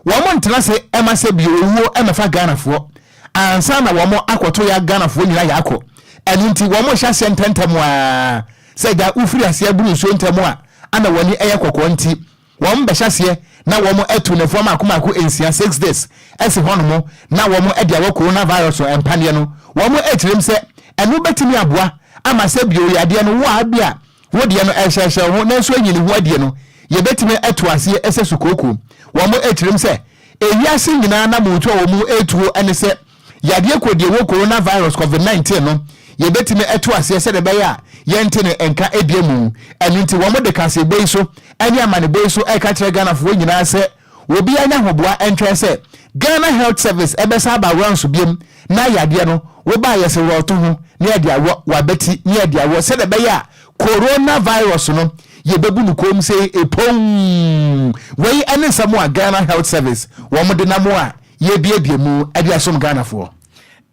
wo mo ntena se ema se bi owo emefa Ghana fo ansa na wo mo akoto ya Ghana fo nyina ya akọ enu nti wo mo hya sententem a se da ufiri ase buru so ntem a ana woni kokọ nti wo mo be hyase na wo mo etu ne fo makomako ensia 6 days esi hono mo na wo mo ede awo coronavirus empane no wo mo etirem se enu betimi aboa ama se bi oyade no wo abia wo de no ehyehyɛ ho na so anyini ho ade no ye betimi etu ase ese sukoko wo mo etirem se ewiase nyina na mo to wo mo etuo ene se yade kodie wo coronavirus covid-19 no ye betimi etu ase se de beya ye ntene enka ediemu enu nti wo mo de kase boy so anya mane boy so e ka kire Ghana fo nyina se wo bi anya hoboa entwe se Ghana Health Service ebesa ba ranso biem na yade no wo ba yese wo to ho na yade awo wa beti na yade awo se de beya coronavirus no ye bebu nu kom se epon wey ene samu a Ghana Health Service wo mo de na mo a ye biebie mu ade asom Ghana fo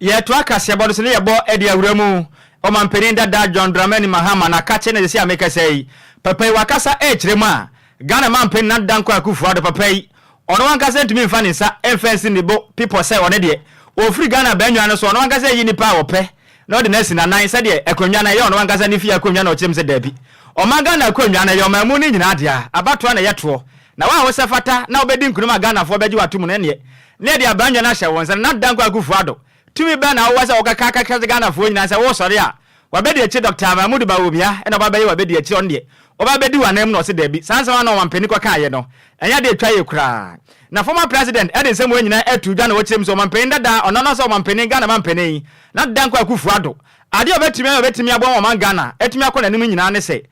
ye to akase bodo se ne ye bo edi awuramu o mampeni dada John Dramani Mahama na kache ne se ameka sei papai wakasa echiremu a Ghana mampeni na danko akufu ado papai ono wankasa ntumi mfa ne nsa enfensi ne bo people say one de o free Ghana banyu ano so ono wankasa yi nipa wo pe na de nesi na nan se de akonwa na ye ono wankasa ne fi akonwa na o chim se dabi o ma Ghana akonwa na ye o mamu ni nyina dia abato na ye to na wa wo se fata na obedi nkunuma Ghana fo beji watum ne ne de abanyu na hye won se na danko akufu ado tumi ba na wo se o kaka Ghana fo nyina se wo sori a wabedi echi Dr. Mahmoud Bawumia ena babayi wabedi echi onde obabedi wanem no se dabi sansa na wampeni kwa kaye no enya de twa ye kura na former president ede nsem wenyina etu dwa na wochirem so wampeni dada ono no so wampeni Ghana wampeni na danko akufu ado ade obetimi abon wa Ghana etimi akona nim nyina ne se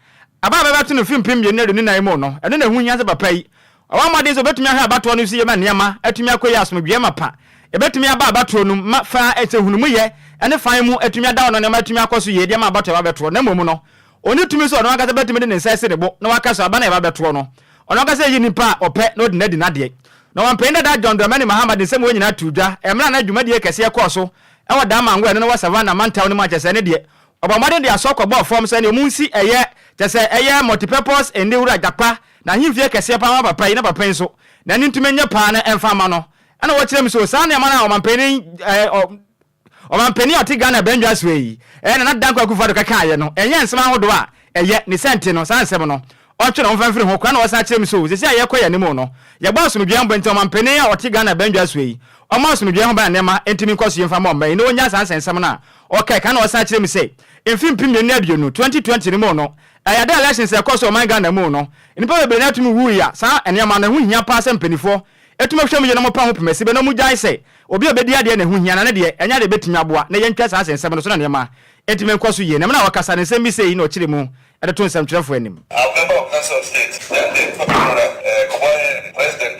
aba bebeto no film pim ye ne na imo no eno na hu nya se papai awamade so betimi ha abato no si ye ma niama etimi akoyi asomdwe mapa ebetimi aba abato no ma fa etehunu ye ene fan mu etumi ada ono ne ma etumi akoso ye de ma abato ba beto na momu no oni tumi so ono akasa betumi de ne nsa de bo na wakasa aba na ba beto no ono akasa yi nipa ope no de na di na de na wampenda da John Dramani Mahama de sem wonyina tudwa emra na dwuma de kese ekoso e wada mango ene no wa savana mantaw ne ma chese ne de obamade de asokọ bo form se ne omunsi eye chese eye multipurpose ende wura gapa na himfie kese pa ma papa ina papa nso na ni ntumi nya pa na emfa ma no ana wo kirem so sa na ma na omampeni omampeni oti Ghana benjwa swei na danko akufa do kaka ye no enye nsema hodo a eye ni sente no sa nsem no otwe no mfamfiri ho kwa na wo sa kirem so sisi aye koye ne mu no ye gba asomdwe ambo enti omampeni a oti Ghana benjwa swei omo asomdwe ho ba nema entimi kwaso yemfa ma omba ni onya sa nsem na okay kana wo sa kirem sei enfim pim ne aduonu 2020 ni mu no ayade elections e kwaso man Ghana mu no nipa be na tumi wu ya sa enema na hu hia pa se mpanifo etuma hwem ye no mo pa ho pemesi be no mu jai se obi obedi ade na hu hia na de enya de betumi aboa na ye ntwa sa asensem no so na nema etime nkoso ye na wakasa ne nsem bi sei na o kire mu ede to nsem trefo anim member of Council of State then the President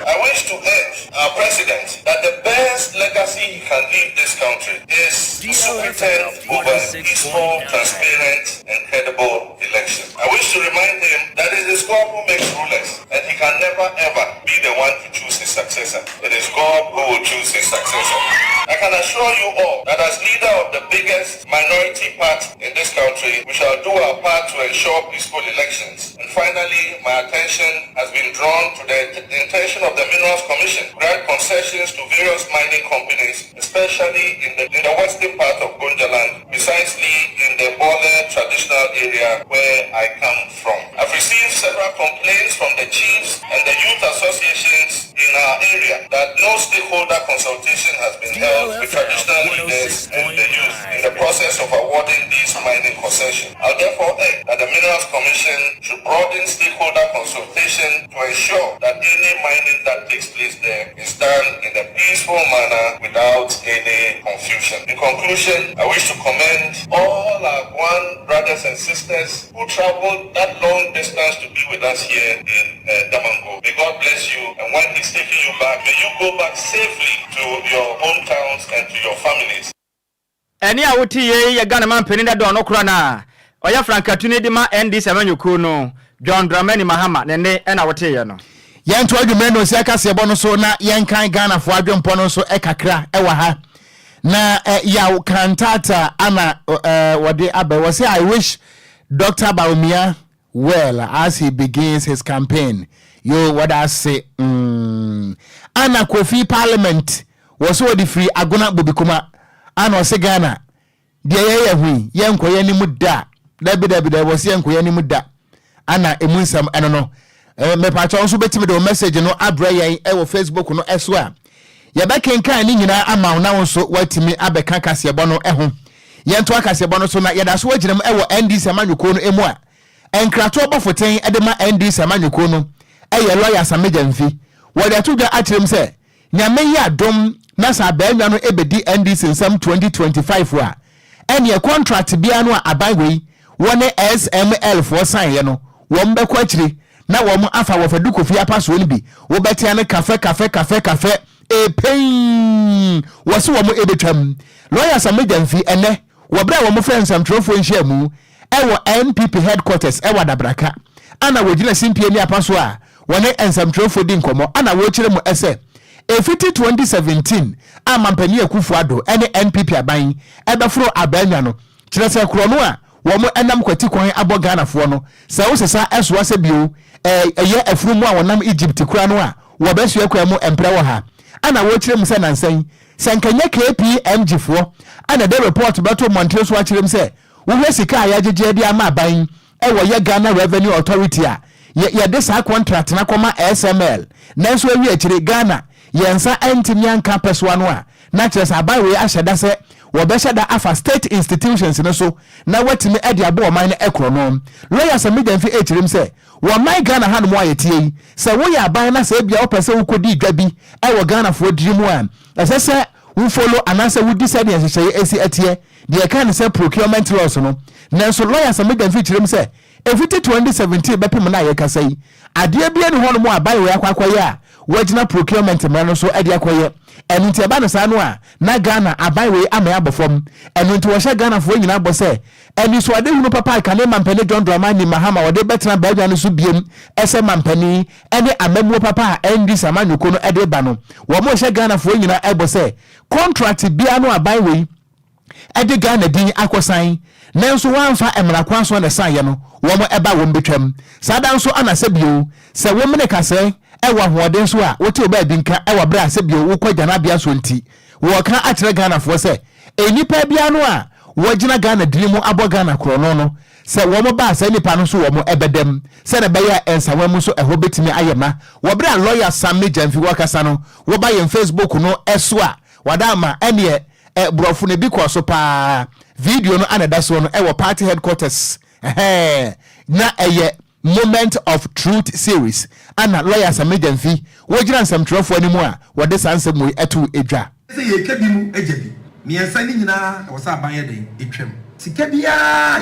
I wish to urge our president that the best legacy he can leave this country is to superintend over peaceful, transparent, and credible elections. I wish to remind him that it is God who makes rulers, and he can never ever be the one to choose his successor. It is God who will choose his successor. I can assure you all that as leader of the biggest minority party in this country, we shall do our part to ensure peaceful elections. And finally, my attention has been drawn to the intention of the Minerals Commission to grant concessions to various mining companies, especially in the western part of Gonjaland, precisely in the border traditional area where I come from. I've received several complaints from the chiefs and the youth associations in our area that no stakeholder consultation has been held with traditional leaders and the youth in the process of awarding these mining concessions. I'll therefore urge that the Minerals Commission should broaden stakeholder consultation to ensure that any mining that takes place there is done in a peaceful manner without any confusion. In conclusion, I wish to commend all our one brothers and sisters who traveled that long distance to be with us here in Damango. May God bless you, and when He's taking you back, may you go back safely to your hometowns and to your families. Eni a wuti ye Ghana man peninda do no kura na oya frankatuni di ma ND7 yuku no John Dramani Mahama nene ena wote ye no yen to adwuma no se aka se bo no so na yen kan Ghana fo adwompo no so ekakra ewa ha na ya kantata ana wode abe say I wish Dr. Bawumia well as he begins his campaign. Yo what I say ana Kofi Parliament was so the free agona bobikuma ana se Ghana de ye hu yen koye ni muda dabi was yen koye ni muda ana emunsam eno no me pa cho so betimi de message no adre yen e wo Facebook no eso a ye be kenkan ni nyina ama na won so watimi abeka kasebo no ho yen to akasebo no so na ye da so waginem e wo ND samanyuko no emu a enkrato obofoten e de ma ND samanyuko no e ye lawyer sameja mfi wo de to dwa atrem se nyame ya dom na sa ba nwa no ebedi ND sinsam 2025 wa ene contract bia no abanwe wone SML for sign ye no wo mbekọ akiri na wo mu afa wo fadu kofi apaso ni bi wo betia ne cafe pain wo se wo mu ebetwam lawyer sameja mfi ene wo bra wo mu friends am trofo nhia mu e wo NPP headquarters e wadabraka ana wo gina simpie ni apaso a wone ensam trofo di nkomo ana wo kire mu ese efiti 2017 amampani Akufo-Addo ene NPP aban ebefro abanya no kire se kro no a wo mo enam kwati kwan abo Ghana fo no se wo sesa esoa se bio eye afuru mu a wonam Egypt kura no a wo besu akwa mu empre wo ha ana wo kire mu se nansan sankanya KPMG fo ana de report beto Montreal so akire mu se wo hwesika ya jeje dia ma aban wo ye Ghana Revenue Authority a ye de sa contract na koma SML nanso awi akire Ghana yensa entimi anka peswa no a na kire sa aban we ahyeda se wo be hyeda afa state institutions no so na watimi ade abo o man na ekro no lawyers amidam fi echirim se wo man Ghana ha no mo ayetie se wo ya aban na se bia wo pese wo kodi dwabi e wo Ghana fo dirimu a esese wo follow anase wo decide yehye esi atie de kan se procurement laws no nanso lawyers amidam fi echirim se efiti 2017 bepem na ye kasai ade bia ne ho no mo aban we akwakoye a wagina procurement man no so ade akoye enunti eba no sa no a na Ghana aban we amaya abofom enunti wo hye Ghana fo nyina bo se eni so ade hunu papa kan mampani John Dramani Mahama wode betena baadwa no so biem ese mampani ene amamuo papa endi samanyuko no ede ba no wo mo hye Ghana fo nyina ebo se contract bia no aban we ede Ghana din akosan nanso wanfa emrakwan so na san ye no wo mo eba wo mbetwam sada nso anasebio se wo mene kase ewa hoden so a wote oba binka ewa bra asebio wo kwa Ghana bia so nti wo ka akyere Ghana fo se enipa bia no a wo gina Ghana dirimu abo Ghana krono no se wo mo ba se nipa no so wo mo ebedem se na beya ensawa mu so eho betimi ayema wo bra lawyer Sammy Jamfi wakasa no wo ba ye Facebook no eso a wadama ene brofo ne bi so pa video no anada so no ewo party headquarters na eye Moment of Truth series ana lawyer Sammy Jamfi wo gina nsamtrofo animu a wo de sansem mu etu edwa se ye kebi mu ejebi miensa ni nyina wo sa aban ye den etwam sika bia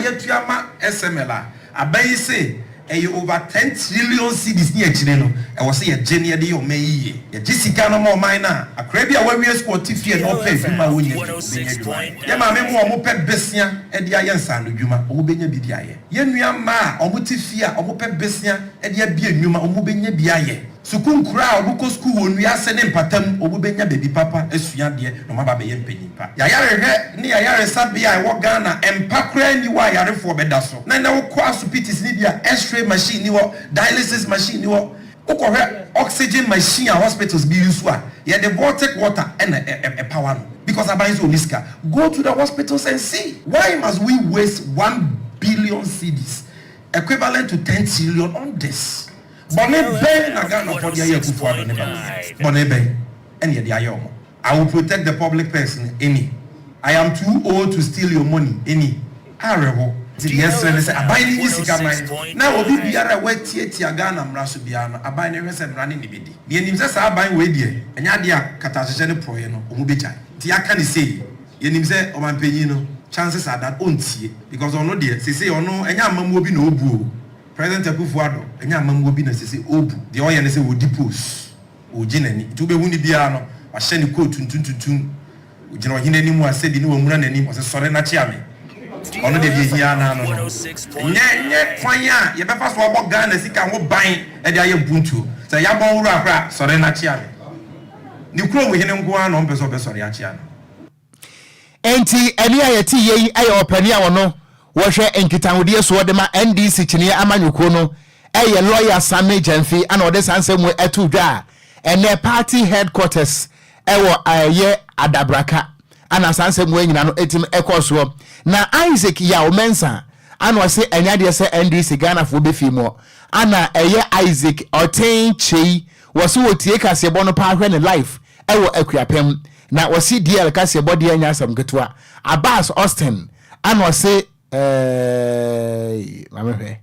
yetua ma SML a aban se over 10 trillion cedis ni akire no wo se ye gene de yo mayiye ye gisika no mo man na akra bia wa wie squad tifie no pe fima wo nye ye ma me mo pe besia e de aye nsa no dwuma wo benya bi di aye ye nua ma o mo tifie a o mo pe besia e de abia nwuma o mo benya bi aye sukun kura obuko school wonu ya se ne mpatam obubenya baby papa esua de no maba be yempenipa ya yarehwe ni ya yare sabia e wo Ghana empakura ni wa yarefo beda so na wo kwa supitis ni dia x-ray machine ni wo dialysis machine ni wo ukohwe oxygen machine hospitals be use wa ya the voltaic water and a power no because abanzo niska go to the hospitals and see why must we waste 1 billion cedis equivalent to 10 trillion on this. Bonebe na Ghana for the Akufo-Addo ne ba. Bonebe and ye the ayomo. I will protect the public person any. I am too old to steal your money any. Arebo. The yes say abai ni sika man. Na obi biara we tie Ghana mra so bia no abai ne hwese mra ne bidi. Ye nim say sa abai we die. Enya de akatasese ne proye no omu becha. Ti aka ni say ye nim say o man panyin no chances are that ontie because ono de say ono enya amamu obi na obu. President Akufo-Addo enya amamu obi na sese obu de oye ne se wo depose o ginani to be huni bia no wa hye ne coat tuntun o gina ohine ni mu ase di ni wo mura nani o se sore na chia me ono de bi hia na no nye kwanya ye be fa so obo Ghana sika ho ban e de aye buntu se ya bon wura akra sore na chia me ni kuro wo hine nko an no mpe so be sore a chia no enti eni ayeti yi aye opani a wono wo hwe enkitahode so de ma NDC chine amanyuko no eye lawyer Sammy Jamfi ana ode sansemu etu dwa ene party headquarters ewo aye adabraka ana sansemu nyina no etim ekoso na Isaac ya omensa ana wase enyade se NDC Ghana fo be fimo ana eye Isaac oten chei wase wotie kasebo no pa hwe ne life ewo akuapem na wase DL kasebo de anya asam ketwa Abbas Austin ana wase mamefe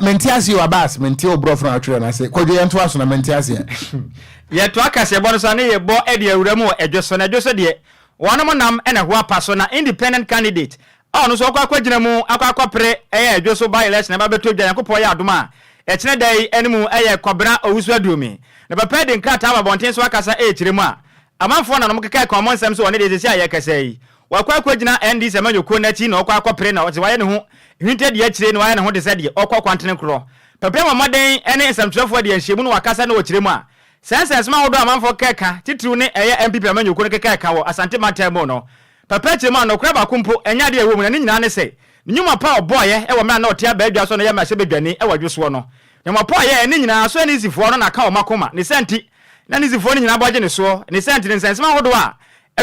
mentiasi yo Abbas menti obrofo na twere na se kodwe ento aso na mentiasi ye to akase bo no sa ne ye bo e de awuramu edwoso na edwoso de wono nam ene ho apaso na independent candidate ono so akwa gyina mu akwa pre eye edwoso by election na ba beto dwan yakopɔ ya adoma e kyene dai enemu eye kobra owusu aduomi na papa de nkata ba bonten so akasa e kyeremu a amanfo na no mkeka common sense so one de sisi aye kasa yi wakwa gyina ND semanyoko na chi na okwa pre na wote waye ne ho hwinte de akyire no waye ne ho de sɛ de okwa kwantene kro papa mamoden ene samtrefo de anhyemu no wakasa na wo kyeremu a sense ma wodo amanfo keka titru ne eye MPP amanyoko ne keka wo asante matemo no papa chema no kra ba kumpo enya de ewo mu na ni nyina ne se nyuma pa oboye e wo me na otia baadwa so no ye ma hye bedwane e wadwo no nyuma pa ye ni nyina so ne zifo no na ka o makoma ne senti na ne zifo ni nyina boje ne so ne senti ne sense ma wodo a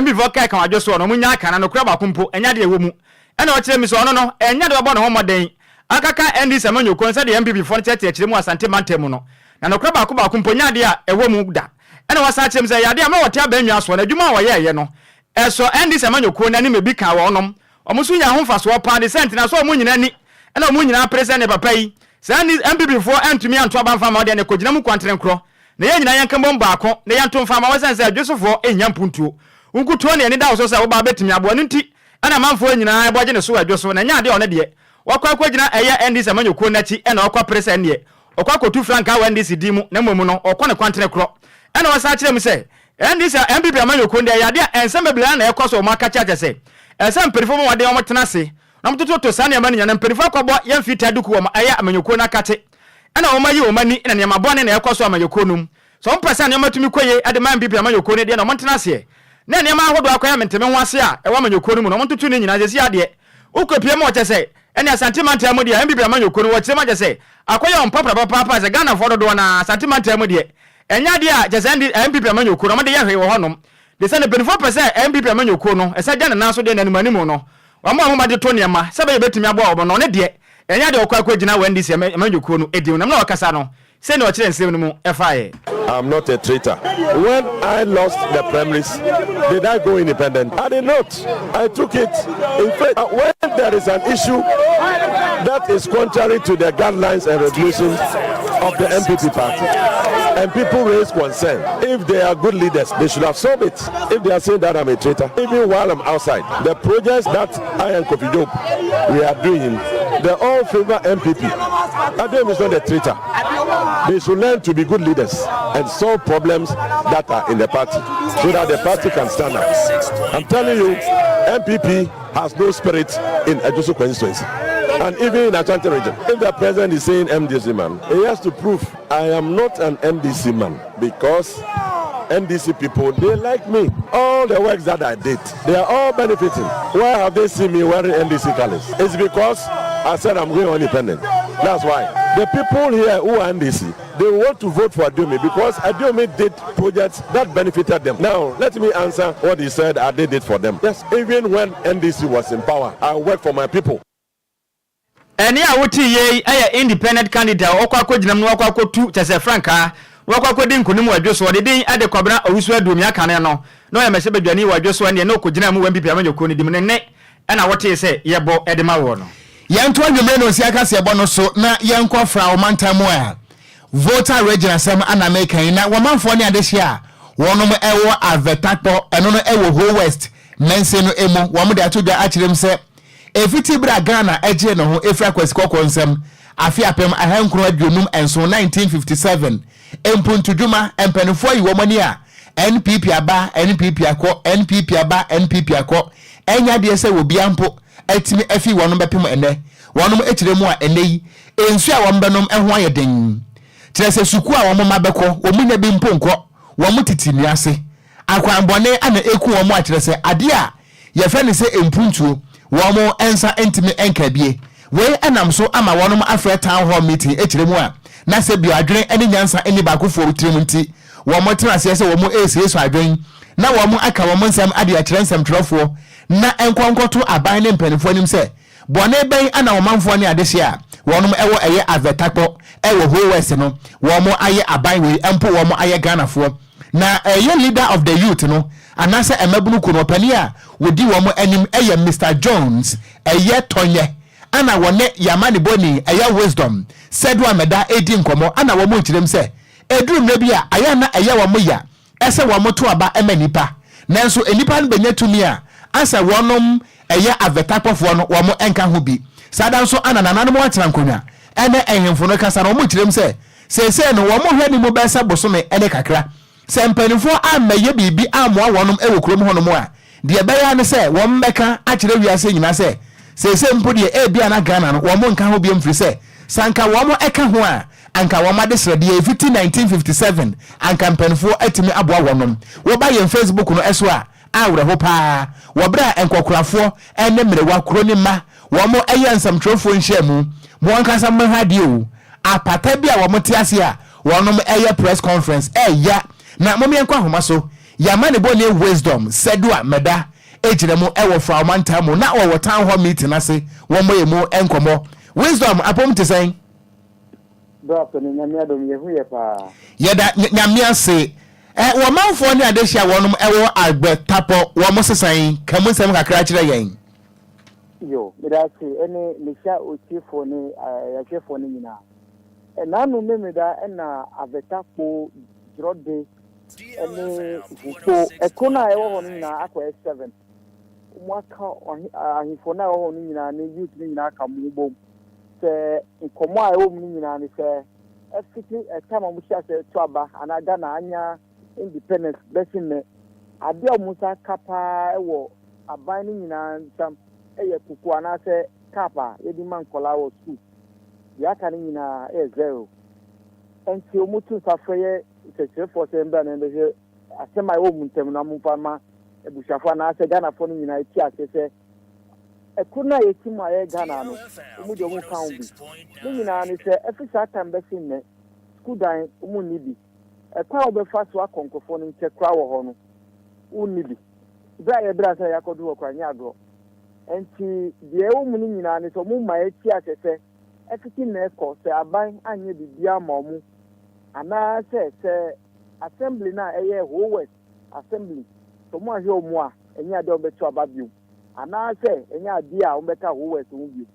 MPP keka wadwo so no munya aka na no kra ba kumpo enya de ewo mu e na o kire mi so no no enya de obo no homoden akaka NDC amanyoko nsa de MPP fo tete kire mu asante matemo no na no kra ba kumpo nya de a ewo mu da e na wasa kire mi se ya de ma wotia baanwa so na adwuma wo ye no eso NDC amanyoko na ni mebi ka wo nom omusu nya ho faso pa de sent na so omunyina ni na omunyina present ne papa yi sani MPP fo antumi anto abanfa ma de ne kogina mu kwantre nkro na ye nyina yanka bomba ako na yanto mfa ma wasanse adwesofo enya mpuntuo unkutuo ne da so se wo ba betumi abo no nti ana manfo nyina eboje ne so adweso na nya de one de wakwa kogina eye NDC amanyoko na chi na okwa present ne okwa kotu franka wa NDC di mu na momu no okwa ne kwantre nkro na wasa kire mu se NDC MPP amanyoko de ya de ensembebla na ekoso ma kacha tese esa mperifo mo wade omotena se na mtoto to sane amani nya na mperifo akọbọ ye mfita duku wo aya amanyoko na kate ana wo mayi wo mani na ne mabone na ekoso amanyoko num so mpesa ne matumi koye ade man MPP amanyoko ne de na omotena se na ne ma ahodo akoya menteme ho ase a e wo amanyoko num na mtoto ne nyina sesi ade ukopie mo chese ene asantimanta amu de MPP amanyoko no wo chese ma chese akoya ompapra papa se Ghana fo do na asantimanta amu de enya de a chese MPP amanyoko no mo de ye hwe wo honom de se ne 24% MPP amanyoko no esa gya na so de na animanimu no wamo ahoma de to niema sebe betumi abo obo no ne de enya de okwa gina NDC amanyoko no edi na wakasa no se ne o kire nsem no mu efaye. I'm not a traitor. When I lost the primaries, did I go independent? I did not. I took it. In fact, when there is an issue that is contrary to the guidelines and regulations of the MPP party, and people raise concern, if they are good leaders, they should have solved it. If they are saying that I'm a traitor, even while I'm outside, the projects that I and Okogyeabour we are doing, they all favor MPP. Adam is not a traitor. They should learn to be good leaders and solve problems that are in the party so that the party can stand up. I'm telling you, MPP has no spirit in Ejoso constituency. And even in Ashanti region, if the president is saying MDC man, he has to prove I am not an MDC man because NDC people, they like me. All the works that I did, they are all benefiting. Why have they seen me wearing NDC colors? It's because I said I'm going independent. That's why. The people here who are NDC, they want to vote for Adiomi because Adiomi did projects that benefited them. Now, let me answer what he said I did it for them. Yes, even when NDC was in power, I worked for my people. Eni a woti ye aya independent candidate okwa kogina mu okwa kotu chese franka wakwa kodi nkunim wadwoso de din ade kwabra owusu adumi aka ne no no ya mese bedwane wadwoso ne no kogina mu MPP amanyoko ne dim ne na wote se yebo edema wo no yanto adwumre no si aka se yebo no so na yankwa fra o mantamu a voter register sam ana mekan na womanfo ne adehia wonom ewo avetapo eno no ewo whole west mense no emu wo de atodwa akirem se efiti bra Ghana eje no ho efra kwasikoko nsem afi apem ahankro adwonum enso 1957 empuntuduma empenfo yi womani a NPP aba NPP akọ NPP aba NPP akọ enya de se wo biampo atimi afi wonom bepem ene wonom ekiremu a ene yi ensu a wombenom eho ayeden tirese suku a womma beko womunya bi mpo nko womu titini ase akwanbone ana eku womu a tirese ade a ye fe ne se empuntuo womo ensa entimi enkabie we enam so ama wonom afre town hall meeting ekiremu a na se bi adwene ene nyansa ene ba kofo rutirim nti womo tena se se womo esieso adwen na womo aka womo nsam ade a kirensam trofo na enkonkoto aban ne mpanifo nim se bone ben ana womanfo ne adehye a wonom ewo eye avetapo ewo whole west no womo aye aban we empo womo aye Ghanafo na eye leader of the youth no anase emabunu kuno pani a wodi womo anim eye Mr Jones eye tonye ana wone yamani boni eye wisdom sedwa meda edi nkomo ana womo kirem se eduru mrebi a aya na eye womo ya ese womo to aba emanipa nanso enipa no benya tumi a asa wonom eye avetakofo no womo enka ho bi sada nso ana nananum atena nkonya ene ehemfo no kasa no womo kirem se sese no womo hwe ni mo besa bosome ene kakra se mpanifo amaye bibi amoa wonom ewo krom honom a de beya ne se wom beka akire wiase nyina se sese mpo de e bia na Ghana no womo nka ho bi mfiri se sanka womo eka ho a anka wamade srade 1957 anka mpanfo atimi aboa wonom wo ba ye Facebook no eso a awre ho pa wo bra enkokorafo ene mrewa kro ni ma wo mo eye nsamtrofo nhyiamu mo ankasa mahade o apata bia wo mote ase a wonom eye press conference ya na mo menkwa homa so yamane bone wisdom sedua meda ejiremo ewo fra manta mo na wo town hall meeting ase wo mo yemu enkomo wisdom apom te sen Doctor ni nyamia do ye hu ye pa. Yeda nyamia se wo manfo ni adehia wonom ewo agbe tapo wo mo sesan kamunsem kakra kire yen. Yo, meda se ene nisha ochefo ni yachefo ni nyina. Nanu memeda na avetapo drode ene ko ekona ewo ho nyina akwa 7. Mwaka ahifo na ewo ho nyina ne youth ni nyina aka mubom. Se nkomo a ewo mu nyina ne se efiti etama mu sha se toaba anaga na anya independence blessing me ade omusa kapa ewo aban ni nyina nsam eye kuku ana se kapa edi man kola wo school ya kan nyina zero enti omutu safeye se for se mba na ndeje asema ewo mu ntem na mu fama ebushafo na se Ghana fo ni nyina eti ase ekuna yetimu aye Ghana no umu de umu kaun bi nyina ni se efisa tambesi ne school dan umu ni bi ekwa obefa so akonkofo no nke kra wo ho no uni bi bra ye bra sa yakodu Ocran Nhyiraba enti de umu ni nyina ni so mu ma eti asese efiti na eko se aban anye bibia ma omu ana se assembly na eye whole assembly so mu ahwe omu a enya de obetu ababiu ana se enya dia umbeka huwe tungi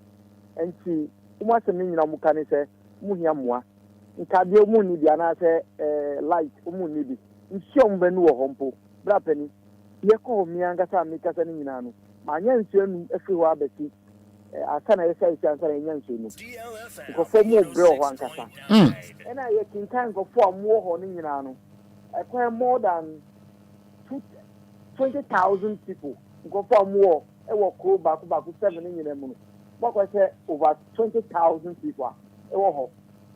enti umasemi nyina mukane se muhia moa nkade mu ni bia na se light umu ni bi nhyom benu wo hompo bra pani ye ko mi angasa mi kasa ni nyina no ma nya nsuanu afi ho abeti asana ye sai chansa nya nsuanu ko fo mu bro ho ankasa ena ye kinkan ko fo mu ho ni nyina no ekwa more than 20,000 people go for more ewo ko back 7 nyina mu no ko say over 20,000 people ewo ho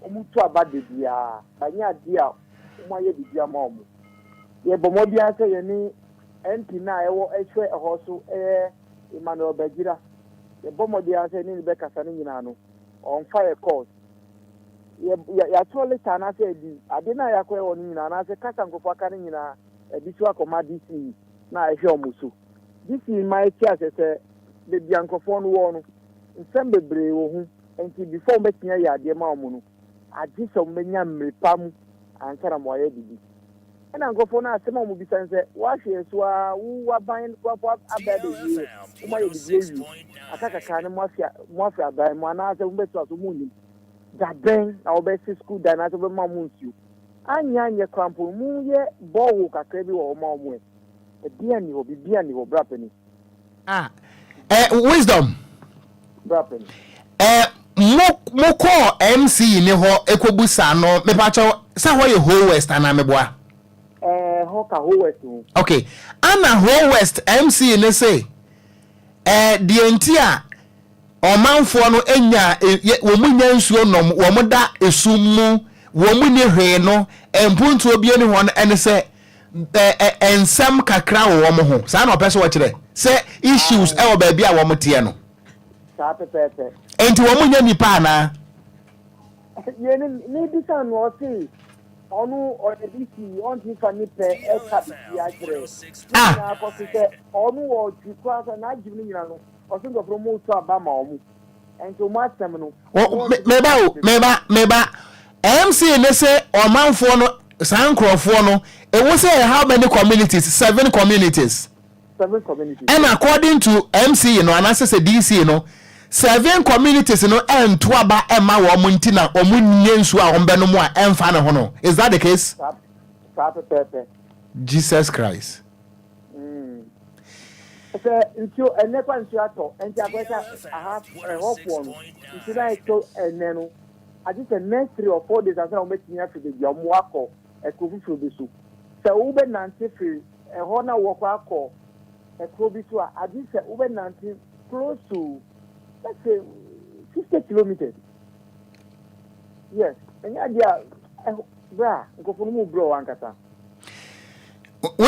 omutu abade bia banya dia umaye bibia ma omu ye bomo bia say ye ni MP na ewo ehwe eho so Emmanuel Bagira ye bomo bia say ni be kasa ni nyina no on fire course ya tole tana say di ade na yakọ ewo ni nyina na say kasa ngofo aka ni nyina ebitu akoma DC na ehwe omusu this is my chair say the biankofo no wo no nsem bebre wo hu enti before metia ya de ma omu no adi so menya mrepam ankara mo ya bibi ena nkofo na asema omu bi sense wa hwe so a wo aban kwafo abade yi o ma ye bibi yi akaka kan mo afia aban mo na ase mbetu aso mu ni daben na obesi school dan aso be ma mu nsu anya krampo mu ye bowo kakra bi wo ma omu bia ni ho brapeni wisdom brapeni mo call MC ni ho ekobusa no me pa cho sa ho ye whole west ana meboa ho ka whole west okay ana whole west MC ni say the entia omanfo no enya wo munya nsuo nom wo moda esummu wo munni hwe no empuntu obi ani ho no ene say ensam kakra wo mo ho sa na opeso wo kire say issues e wo ba bia wo motie no sa pepepe enti wo munya nipa na ye ni bisa no o si onu o de bisi on ti fa ni pe e ka bi ya kire na ko se onu o ti kwa sa na jibni nyina no o so go from to aba ma omu enti o ma tem no meba MC ne say omanfo no sankrofo no e wo say how many communities 7 communities and according to MC you know and as DC no 7 communities no ento aba ema wo munti na omunye nsu a hombe no mu a emfa ne ho no is that the case Jesus Christ Until a never ato and I have a hope one until I told a nano. I just a next 3 or 4 days as I'm making after the Yamwako, a coffee for the soup. So Uber Nancy free, a Honor walk call, a Kobitua. I just said Uber Nancy close to, let's say, 50 kilometers. yes and ya bra go for mu bro ankasa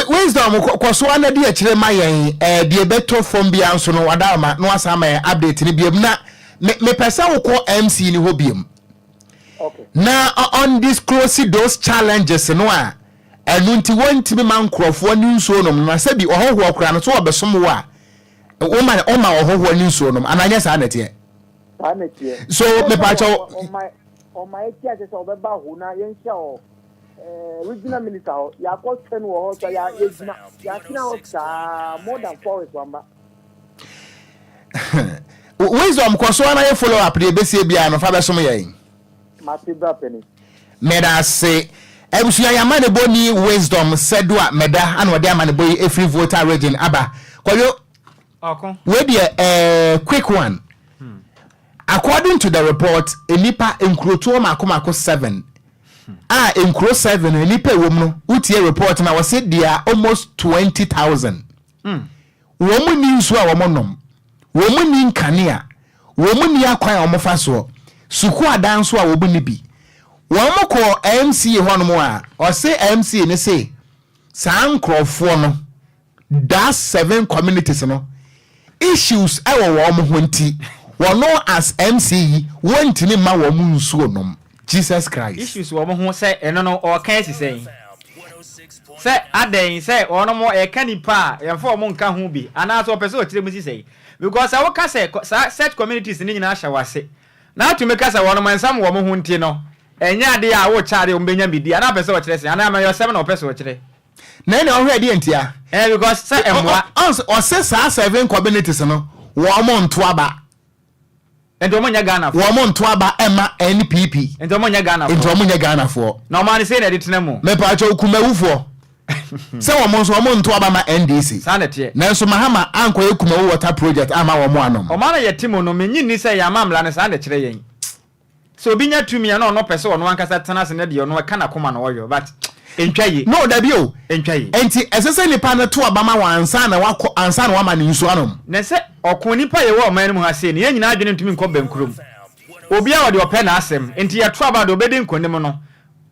wisdom kwaso ana de akire ma yen de beto from bia nso no wadama no asama update ni biem na me pesa wo ko MC ni ho biem okay na on disclose those challenges no a enu nti wonti me man krofo ni nso no na se bi ohoho okra no so obesom wo a o ma ohoho ni nso no ananya sa na tie so me pa cho on my tia se obeba ho na yen sha o regional minister ya ko ten wo so ya ejina ya kina o sa more than 4 weeks wamba wisdom kwaso ana ye follow up de besie bia no fa besom ye Matiba penny meda se ebusuya yamane boni wisdom sedua meda ana wode amane boy every voter region aba kwayo okon we dey quick one according to the report enipa enkroto makomako 7 enkro 7 enipa ewom no utie report na wose dia almost 20,000 womu ni nso a womonom womu ni nkania womu ni akwan a womofa so suku adanso a wobu ni bi womu ko MC hono a ose MC ne say sankrofo no that 7 communities no issues ewo womu ho nti wono as MC wontini ma womu nsuo nom Jesus Christ issues womu ho say eno no o kan sisei say aden say ono mo e kanipa yemfo mo nka ho bi ana so pese o kire mu sisei because I work say set communities ni nyina ahya wase na to make us wono mansam wo mo ho nti no enya ade a wo chaare o mbenya bidi ana pese o kire se ana ma yo 7 o pese o kire na ene o hwede ntia because say emwa o se sa 7 communities no wo mo nto aba ento mo nya Ghana fo wo mo nto aba ema NPP ento mo nya Ghana fo ento mo nya Ghana fo na o ma ne say na editena mu me pa cho kumawufo se wo mo nso wo mo nto aba ma NDC sanete na nso mahama anko ekumawu water project ama wo mo anom o ma na yetimo no menyi ni say ya mamla ne sa na kire yen so obinya tumi ya no no pese ono ankasa tena se ne de ono ka na koma na woyo but entwaye no da bio entwaye enti esese nipa na to aba ma wansa na wako ansa na wama ne nso anom na se okon nipa ye wo man mu ha se ne nyina adwene ntumi nko bankurom obi a wo de ope na asem enti ye to aba de obedi nkonim no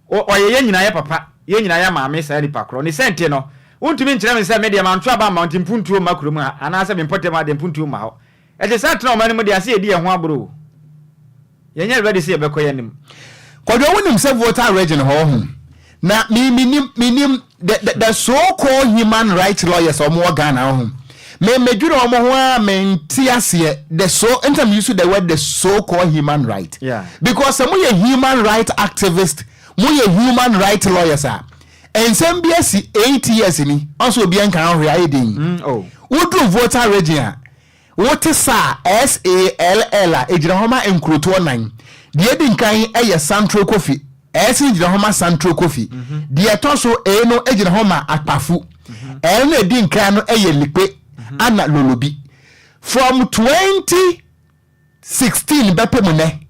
oye nyina ye papa ye nyina ye maame sa nipa kro ne sente no untumi nkyerɛ me se media man to aba mount mpuntuo makrom ha ana se me mpote ma de mpuntuo ma ho e je sa tena o man mu de ase edi ye ho abro ye nya ready se ye bekoye nim Kwadwo wonim se voter region ho na minim the so-called human rights lawyers omo Ghana ho me medwure omo ho a menti ase the so anytime you use the word the so-called human right because some human right activist mo human right lawyers are and some BS 8 years ni also be an kan hwe ayedin wodru voter region what is SALL ejira homa enkroto 9 die di nkan eye Central Coffee ejira homa Central Coffee die toso no ejira homa Akpafu na edi nkan no eye Lipe ana Lolobi from 2016 bepemu ne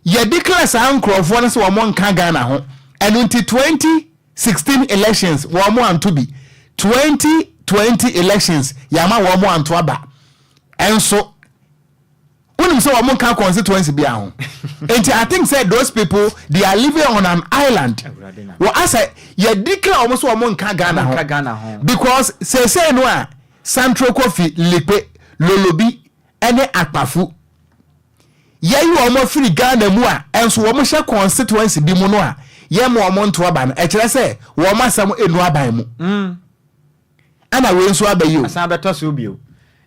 ye declare sankrofo no se wo mo nka Ghana ho and until 2016 elections wo mo anto bi 2020 elections yama wo mo anto aba enso unim so wo mo nka constituency bia ho and I think said those people they are living on an island well as ye declare almost wo mo nka Ghana ho because say no a Central Coffee Lipe Lolobi ene Akpafu ye yi wo mo free Ghana mu a enso wo mo hye constituency bi mu no a ye mo mo nto aba no e kire se wo ma sam enu aban mu ana we nso abayi o asan beto so bio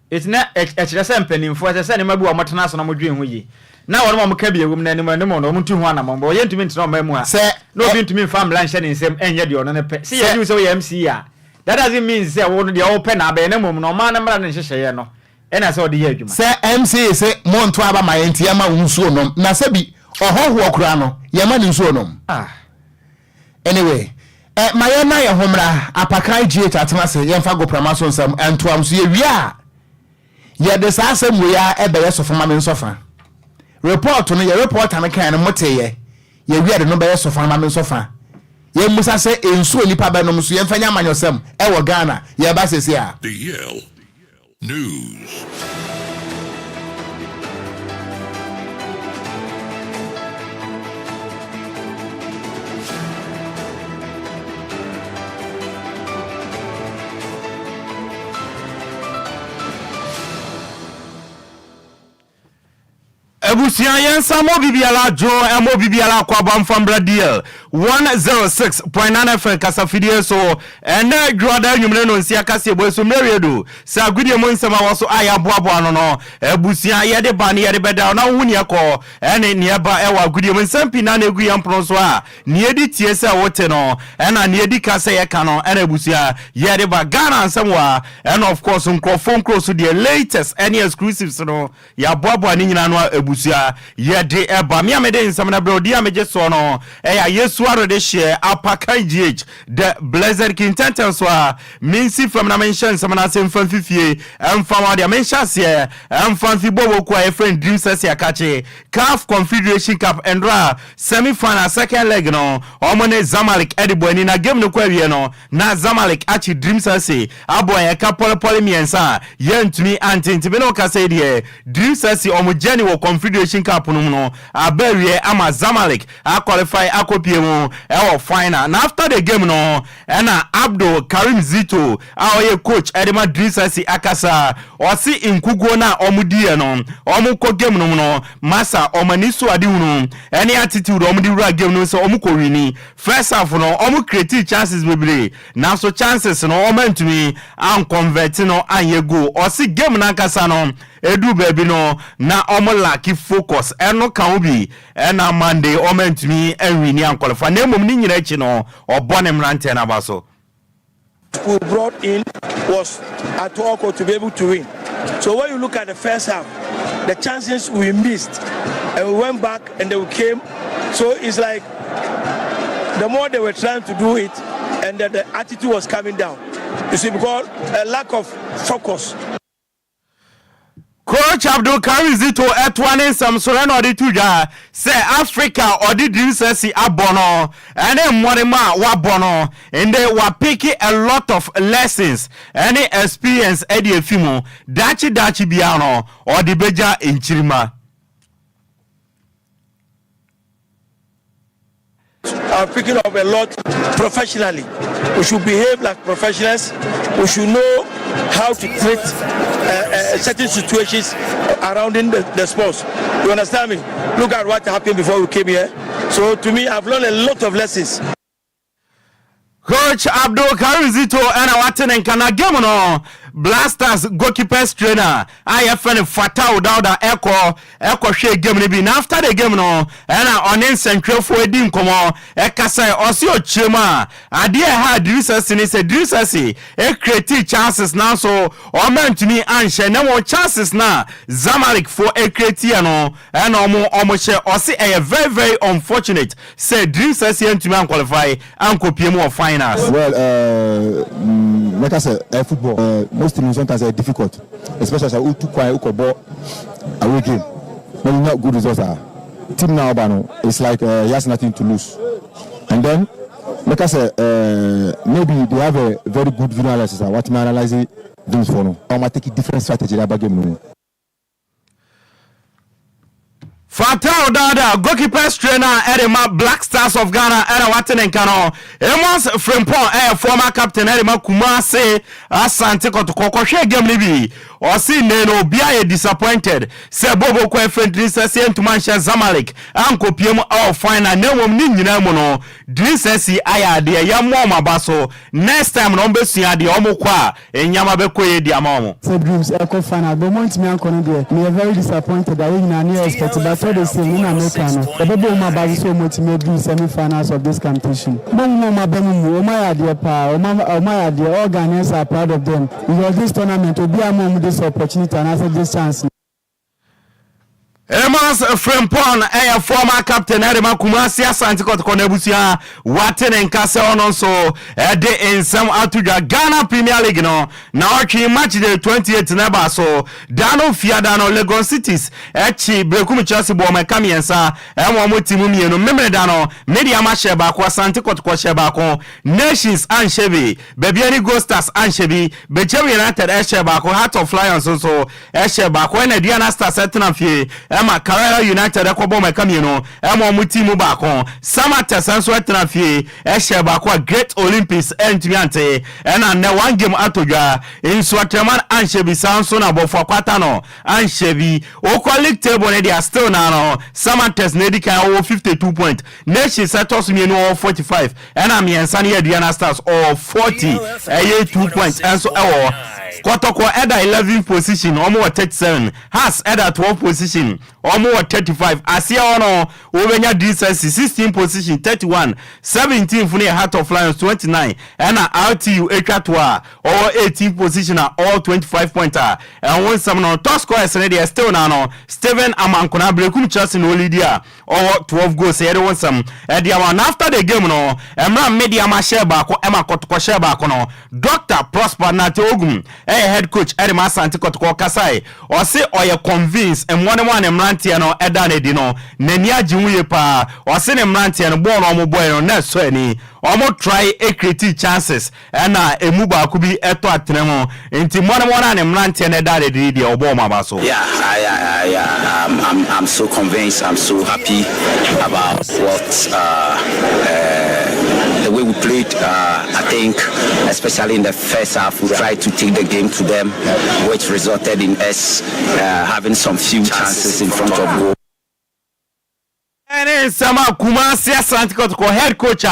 etina e kire se mpanimfo e se ne mabu wo motena so na modwen ho yi na wo mo ka bi ewum na ne mo no mo ntu ho anam bo ye ntumi ntina ma mu a se no bi ntumi mfa mla nhye ne nsem enye de ono ne pe se ye so ye MC a that doesn't mean say wo de open na ba ne mom no ma na mra ne hyehyeye no ena se odi ye adwuma se MC se mo nto aba ma enti ya ma nsuo nom na se bi ohoho okura no ye ma ne nsuo nom anyway my na ye homra apakai GH atena se ye mfa go pramaso nsam entoam so ye wia ye de sa asem we ya ebe ye sofa ma me nsofa report no ye report an kan no moteye ye wia de no be ye sofa ma me nsofa ye musa se ensuo nipa be no so ye mfa nya manyosem e wo Ghana ye ba sesi a DL News. Ebusia yensa mo bibiala jo emo bibiala kwa bamfambra DL 106.9 FM kasafidie so ene dwoda nwumre no nsia kase ebo so mreredo sa gudie mo nsema woso aya boabo no ebusia yede ba ne yede beda na huni akọ ene nieba ewa gudie mo nsampi na egu yampro so a ne yedi tie se wote no ena ne yedi kase ye ka no ena ebusia yede ba Ghana nsamwa and of course nkrofon cross the latest any exclusives no ya boabo ani nyina no ebusia yede eba me amede nsam na bro dia meje so no ya Yesu arode share apaka GH the blessed kintantan so a minsi from na mention some na sem fanfifie emfa wa dia mention se emfanfi bobo kwa e friend dream sesi akache CAF Confederation Cup endra semi final second leg no omone Zamalek edibo ni na game no kwa wie no na Zamalek achi dream sesi abo ya ka pole miensa yentumi antintime no ka say die dream sesi omojeni wo Confederation Cup no abawie ama Zamalek a qualify akopie mu e final na after the game no na Abdul Karim Zito a coach Edema Drisasi akasa osi inkugo na omudie no omuko game no masa omaniso ade hunu any attitude omudi ra game no so omuko wini first half no omu create chances bebre na so chances no omantumi an convert no anye go osi game na akasa no edu baby no na omo lack focus eno kan obi na Monday omantumi enwini an qualify na mum ni nyina echi no obone mrante na baso we brought in was at Oko to be able to win. So when you look at the first half, the chances we missed and we went back and they came. So it's like the more they were trying to do it and the attitude was coming down. You see, because a lack of focus. Coach Abdul Karim Zito etwane samsore no de tuja say Africa or the dream say abono and then monema wa bono and they were picking a lot of lessons any experience edi efimu dachi biano or the beja in Chirima. I'm picking up a lot professionally. We should behave like professionals. We should know how to treat certain situations around in the sports. You understand me? Look at what happened before we came here. So to me, I've learned a lot of lessons. Coach Abdul Karim Zito and Watenen kana game no Blasters goalkeepers trainer IFN Fatau Dauda Eko share game ni bi na after the game no and on central for edi nkomo ekasa osio chema ade ha Drisasi ni se Drisasi e create chances now so o mantumi anhye na mo chances na Zamalek for e create no and omo share osi e very very unfortunate say Drisasi antumi an qualify an kopie mu of finals. Well, like I said, football, most teams sometimes are difficult, especially as I too quiet, ball away game. Maybe not good results are. Team now, it's like he has nothing to lose. And then, like I said, maybe they have a very good video analysis. What me analyze games for now. I might take a different strategy about game. Fatau Dada, goalkeepers trainer Edema Black Stars of Ghana, and Watenen Kano. Emos Frimpong, former captain Edema Kumase, Asante Kotoko share game libi. Or see Neno Bia disappointed. Say Bobo Kwe friendly session to Manchester Zamalek. Uncle PM our final no Nina Mono. Drisesi aya de Yamoma Baso. Next time Nombesia the Omokwa and Yamabeko the Amamo. So dreams echo final. But once me uncle we are very disappointed that we didn't expect that for the same in America. The Bobo Mabazi so much made the semi-finals of this competition. Mama Bemu, my idea pa, my idea, all Ghanaians are proud of them. Because this tournament will be among this opportunity and I said this chance. Emos Frimpong, a former captain Edema Kumasi Asante Kotoko Nebusia, Watenen Kase on so de in some Atuja Ghana Premier League no. Now match the 28th neba so Dano Fiadano Lagos Cities Echi Brekumi Chelsea Boma Kamiensa Emo Timumi no Memre Dano Media Masheba kwa Asante Kotoko Shebako Nations Anshebi Bebiani Ghosters Anshebi Bechewi United Eshebako Heart of Lions so Eshebako and Diana Stars Etinafie Emma Carrera United akobo mekami no emo mu team back on Samata sanso etna fie ehye baako Great Olympics entmiante ena ne one game atodwa inso atreman anshebi sanso na bofo kwata no anshebi okwa league table ne dia still na no Samatas ne di kan 52 point Nation Setos me no 45 ena miensa ne Adriana Stars 40 2 points enso ewo Kotoko Eda 11 position omo 37 Has Eda 12 position omo 35 Asia ono Ovenya decency 16 position 31 17 fune Heart of Lions 29 ena RTU Ekatwa or 18 position all 25 pointer and one some no top scorers ne still na no Steven Amankona Brekum Chelsea no leader or 12 goals here one some dia one after the game no emra media ma share ba ko ema Kotoko share ba ko no Dr. Prosper Nate Ogum head coach Edema Asante Kotoko Kasai or say oye convince and one emrantia no eda ne di no nani ajiwuye pa or say emrantia no ball no mo boy no na so ani omo try create chances na emu ba ku bi eto atremo enti mo na emrantia ne eda ne di obo ma ba so I'm so convinced, I'm so happy about what the way we played. I think especially in the first half we tried to take the game to them, which resulted in us having some few chances in front of goal. And Sama Kumasi Asante Kotoko head coach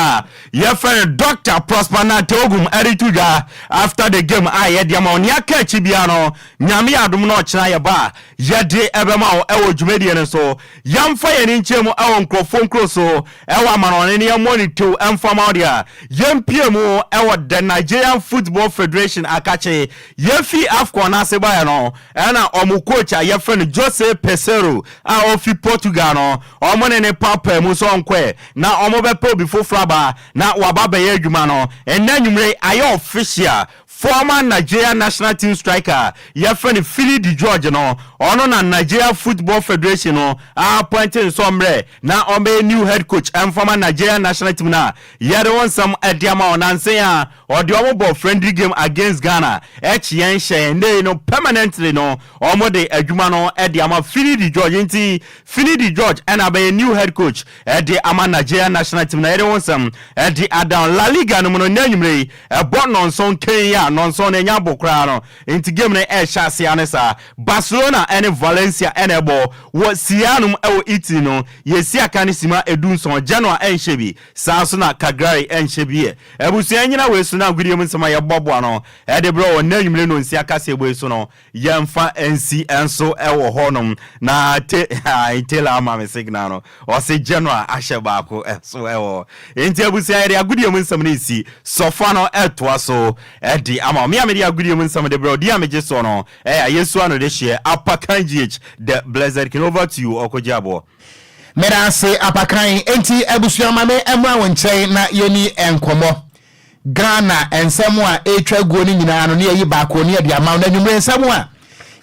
your friend Dr. Prosper Nate Ogum Erituja after the game Diamo Nyaka Chibiano Nyami Adum no China Yaba Yade Ebema Ewo Jumedian so Yam Fire Ninchemo Ewon Krofon Kroso Ewa Manoni Money to Enfamaudia Yam PMO Ewa the Nigerian Football Federation Akache Yefi Afcon Asebayano Ena Omu coach your friend Jose Pesero Ofi Portugano Omone papa muso nkwe na omobepo before fraba na wababa ye adwuma no ena nwumre ayo official former Nigeria national team striker your friend Philly Di George no ono na Nigeria Football Federation no appointed sombre na ombe new head coach and former Nigeria national team na yere won some ediama onanse ya odi omo friendly game against Ghana yen shey no permanently no omo de adwuma no ediama Philly Di George nti Philly Di George and abe new head coach edi ama Nigeria national team na yere won some edi adan La Liga no no nanyumre ebo nonson Kenya nonson enya bokra no nti game na chase anesa Barcelona and Valencia enebo wo sianum ewo iti no yesi aka ne sima edunson January enhyebi sanso na Cagliari enhyebi ebusia nyina we so na gudiem nsema ye bobo no ede bro na nwumre no nsi aka se ebo so no yemfa NC enso ewo honom na tela ama me signal no o se January ahyeba ko so ewo enti ebusia ye agudiem nsema na isi sofa no etwa so edi ama me amedi agudiem nsema de bro dia meje so no yesu ano de share Apakan GH the blessed can over to you Okogyeabour Merase Apakan enti ebusuama mame emwa wonche na yeni enkomo Ghana ensemu a etwa guo ni nyina no ne yi baako ne de ama na nwumre ensemu a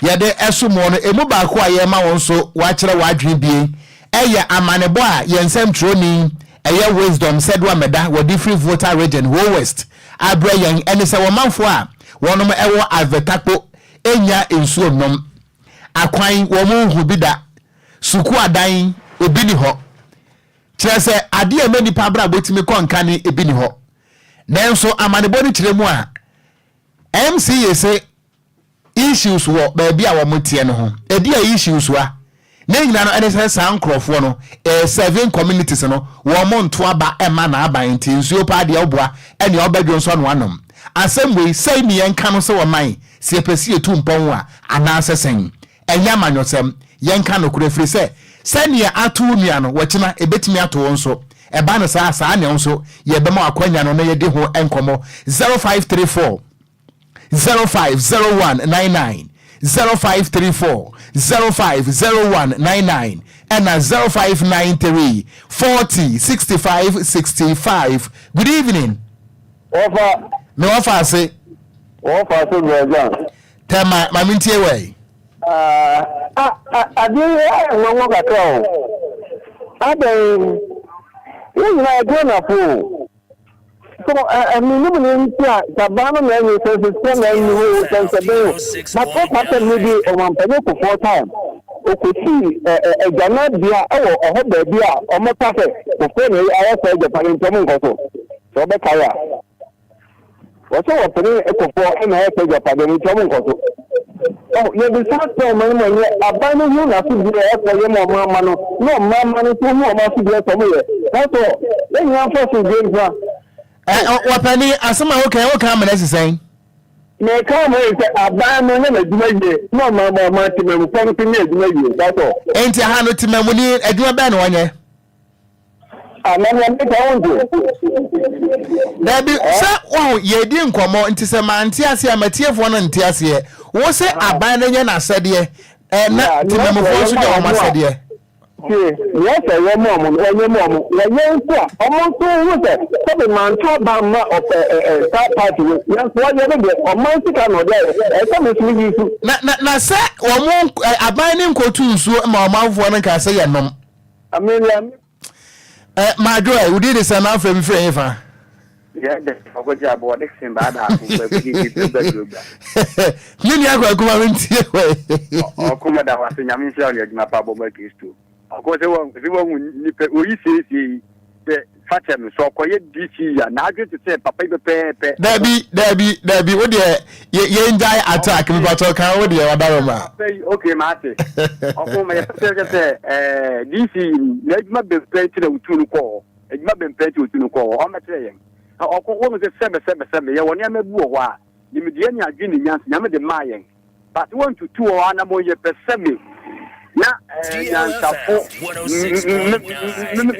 ye de esumo no emu baako a ye ma won so wa kire wa adwen bie eye amanebo a ye nsem troni eye wisdom said wa meda wa different voter region wo west abra yen ene se wo manfo a wonom ewo avetapo enya ensuo nom akwan wo mu hu bida suku adan obi ni ho kire se ade e mani pa bra botimi konka ni ebi ni ho nanso amanebo ni kire mu a MCA se issues wo ba bia wo motie no ho edi a issues wa na nyina no ene se san krofo no 7 communities no wo mo nto aba ema na aba nti nsuo pa de oboa ene obadwo nso no anom asembwe sai ni yenka no se wo man se pesi etu mpon a ana sesen enya manyosem yenka no kurefiri se sania atu nua no wachina ebetimi ato nso eba no saa ne nso ye bema akwanya no na ye de ho enkomo 0534 050199 0534 050199 and 0593 40 65 65. Good evening. Offer. No offer say. Offer so John. Tell my mintie way. I didn't know what I told. I don't. You know, I don't know. So, I mean, the Bama man is a system and you will say, but what happened maybe on one penny for 4 times? okuti ejana bia ewo oho ba bia omota se ofo ne ayasa Japan ntom nkoso so be kaya wato wapene ekofo na ayasa Japan ntom nkoso ye bi sa to mo ye abanu hu na su bi e ko ye mo mama no to mu ma su bi to mo ye so le nya fo su bi nfa wapani asema okay amana sisen me ka mo se abanu ne adwuma ye no ma timamu pon tin adwuma ye that's all enti ha no timamu ni adwuma ba na wonye amana me ka wonje dabi sa wo ye di nkomo nti se ma nti ase amatiefo no nti ase wo se aban na nya na asede na timamu fo so de o ma asede yes I am mom when so almost so the man talk about ma of third party yes what you dey o man sika no there e come to me you na se wo mo aban ni nkotu nsuo ma o manfo no ka se ye nom I mean my joy we did this and after me free fa yeah the Okogyeabour Ocran Nhyiraba Nini akwa kuma ntie we okuma da wase nyame nsia ole adwuma pa boba Kristo okoze won nipe oyi sisi the fatem so okoye DC ya na adwe te papa ibepepe Dabi wo de ye njai attack me pato kan wo de wadaroma okay mate okuma ye pese DC na adwuma be plenty na utunu ko adwuma be plenty utunu ko o metre yen okwo wo se sebe ye woni amabu wo a nimedie ni adwe ni nyanse nyame de mayen but want to two o ana mo ye pese me na nyansafo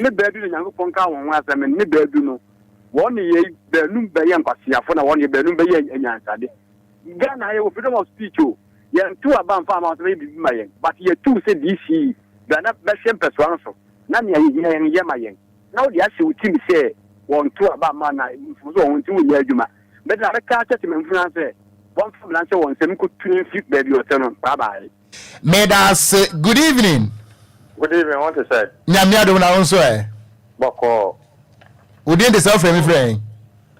me bedu na nyango ponka won asem me bedu no won ye benum be ye nkwasiafo na won ye benum be ye nyansade Ghana ye wo freedom of speech o ye ntu aba mfa ma so be bi mayen but ye tu se DC Ghana be shem person so na ne ye mayen na wo dia se uti mi se won tu aba ma na so won ti wo ye adwuma be na be ka tete me mfuna se won family say won se me ko tuni fit baby o teno bye bye. Medas, good evening. Good evening, what to say? Nyamia do na onso e. Boko. Udi de self me friend.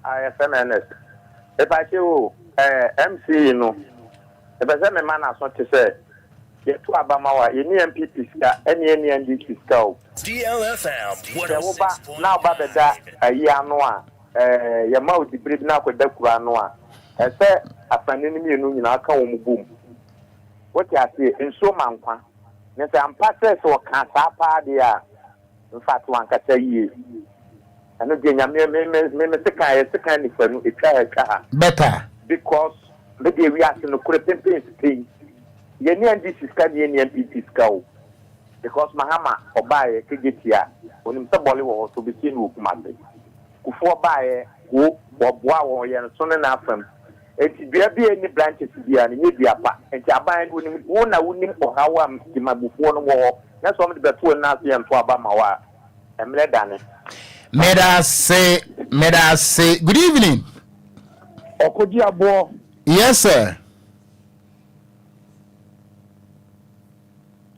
I FMNS. If I say MC no. If I say me man aso to say ye to abama wa ye ni MPP ska any NDC ska o. DLFM 106.9. Now ba beda ayi ano a ye ma odi breed na kweda kura ano a. E say afani ni mienu nyina aka wo mu bom. What you say in so mankwa ne say am pass so kan sa pa dia in fact one ka say ye anu de nyame me sekan ni fanu etwa better because the day we ask no kure pempin thing ye ni andi siska ye ni MPP ska o because mahama obaye kegetia onim se bole wo so be tin wo kumade kufu obaye wo boboa wo ye so ne na afam enti bia any branches bia ne bia pa enti aban wo na wonim ohawa mtimabufuo no wo na so me de beto na se ento aba ma wa emle dane Medase good evening Okogyeabour yes sir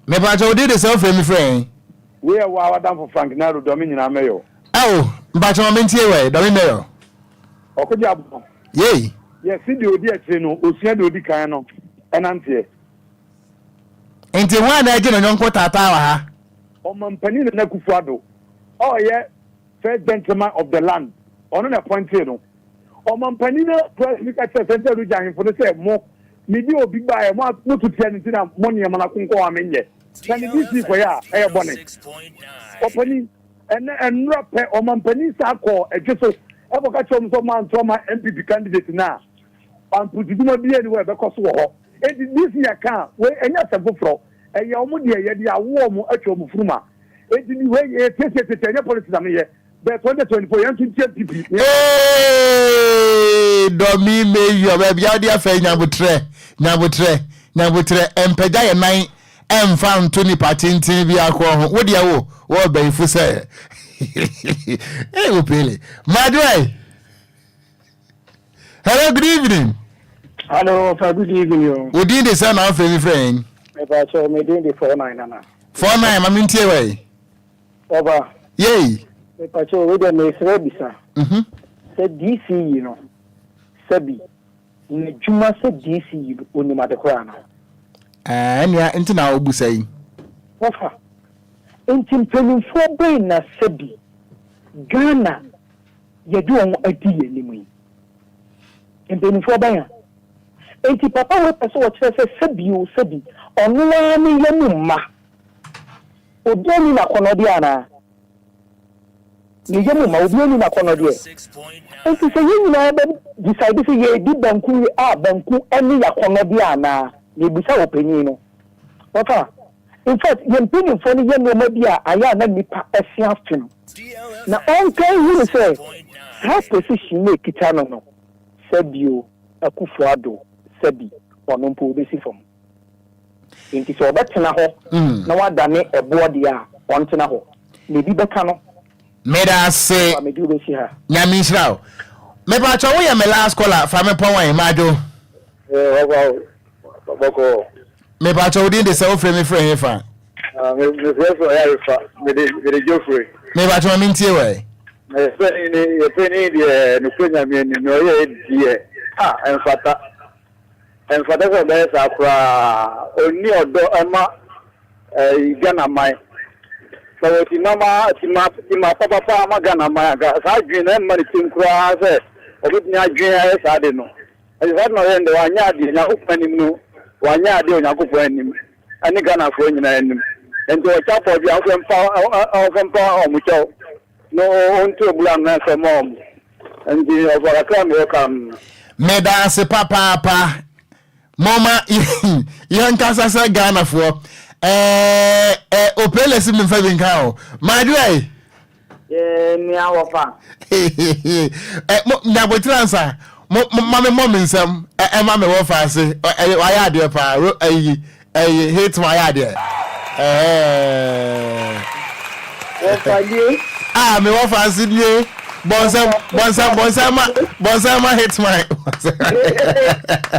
me ba jo did self me friend we are wa wadam for Frank Naro dominion ameyo ba jo me ntie we dominion Okogyeabour yey yes the odi atre no osua de odi kan no enante enti wa na age no nyonko tata wa ha o mampani na Kufuado oh yeah first gentleman of the land ono na appointed no o mampani na president center do jahin for say mo me di obi ba e mo to tia nti na mo ne mo na konko wa menye na ni DC for ya e bone opani enra pe o mampani sa ko edweso e boka chom so man to ma MPP candidate na and put duma bi anywhere be koso ho e this year kan we enya sefofro e ye omo de ye de awo omo atwa omo furuma e di ni we ye tete enya politics am ye but 2024 yan tun MPP domi me yo be bia de afa nyabutre empeja ye nan emfa ntoni patintin bi akọ ho wo de wo be ifu se opele madway. Hello, good evening. Hello, good evening. You. We did the son of a friend. If I me doing the 49 nana. 49, I'm in Tiway. Over. Yay. If I show with the Mesrebisa. Said DC, you know. Sabi. Juma said DC, Unimata Krana. And yeah, into now, Busay. Papa, in for brain na sebi, Ghana, you do a deal anyway. In for bayan. And Papa will pass what says sebi, on one yamuma. Odoni na konodiana. Ni yamuma, odoni na konodia. And to say you know, decide to say ye did banku, any ya konodiana, ni bisa opinion. Papa. In fact, you're paying for the young media, I am not nipa afternoon. Now, all can you say, how position make it no? Sebio, a kufuado, sebi, or non publicity from. It is all better now. No one done a boardia, one to now. Maybe Becano. Made us say, Yamisrao. Maybe I told you my last caller from a point, Mado. Maybe I told you the self frame friend. Maybe I told him to way. And for the best, only a do Emma Ghana my. So it's my papa Ghana my gas. I dream and money to cross it. I didn't know. I had no end the 1 yard in opening. 1 yard in Yakup and Ghana for him. And to a chap of the power of no on to blame for mom. And the Ocran come. Meda se papa. Mama, young Casa Ghana for Opele sim in Fabin cow. My way. Now we transfer. Mom in some, and Mamma Wafa say, I had your power, I hate my idea. Me Wafa said, you. Bonsama hits my.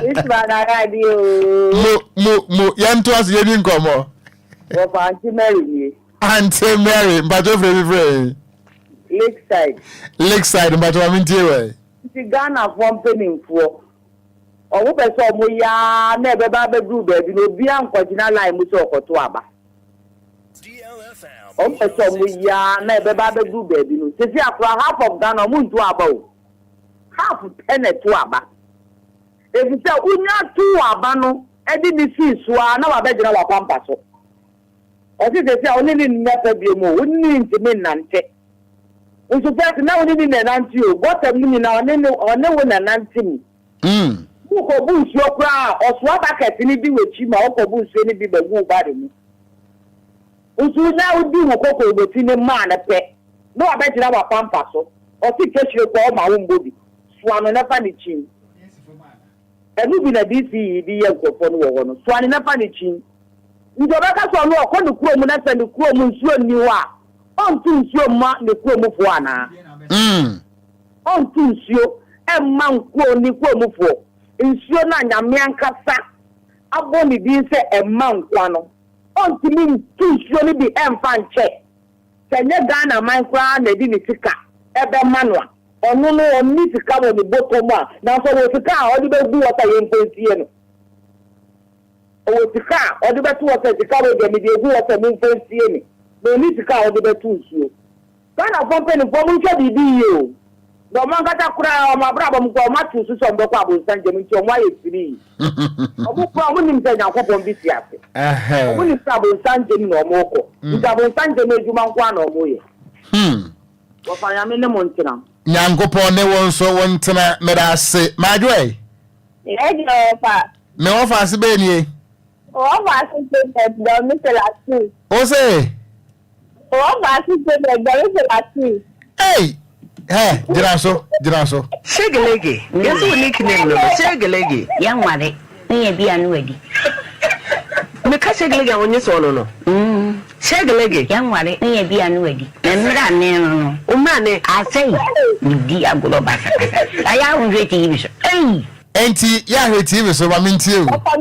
It's bad idea. Yan to us, you didn't come on. Auntie Mary. Auntie Mary, but of every Lakeside, but I'm in Tiway. Ghana from penning for. Or what I saw Moya never Baba Gruber, you know, beyond Quadina Line Musoko to Abba. Also, we are never Baba Gruber, you know. Say, after half of Ghana moon to Abo. Half penny to Abba. If you say, Unya to Abano, I didn't see Swan, no, I bet you know a pampaso. Or if they say, only never be more, wouldn't mean to mean Nante. We should say, now we didn't announce you. What a minute now, and no one announced me. Who could boost your crowd or swap back at any be with Chima or boost any be the woo body? We should now do a cocoa between a man a pet. No, I bet you have a pampaso or see catch your call my own body. Swan and a funny chin. And we been a DC, the young one, Swan and a funny chin. You don't have to know, call the chrome and the chrome and swim you are. On to show Mark the chrome of one. On to show a man clone the chrome of four. In Shona Yamiankasa, a bonny being said a man quano. On to me, too surely be fan check. Can you Ghana my crown, they didn't take a manua. Or no, need to cover the bottom one. Now, so with the car, or the best do what I am. Or with the car, or the best what I cover the media, do what I mean. No need to car, or the best too. Ghana company for me to be you. The man got a crowd, my brother, Matu, some Boko, San Jamaica, why it's free. A book from him said, I'll come this year. When it's about San Jamaica or Moko, it's about San Jamaica, one or more. What I am in the Montana. Yango ne won so won tena meda se madwe me ofa se be ni o ba se do mi se lati o se o ba se do mi se lati hey jira so segelege yeso nickname no segelege yan ware ni e bia no wadi me ka segelege onye so no segelege yan ware ni e bia no wadi na mira ne no o ma ne asai ni di agolo ba sakasa aya un reti bi so enti ya reti bi so ba minti o papa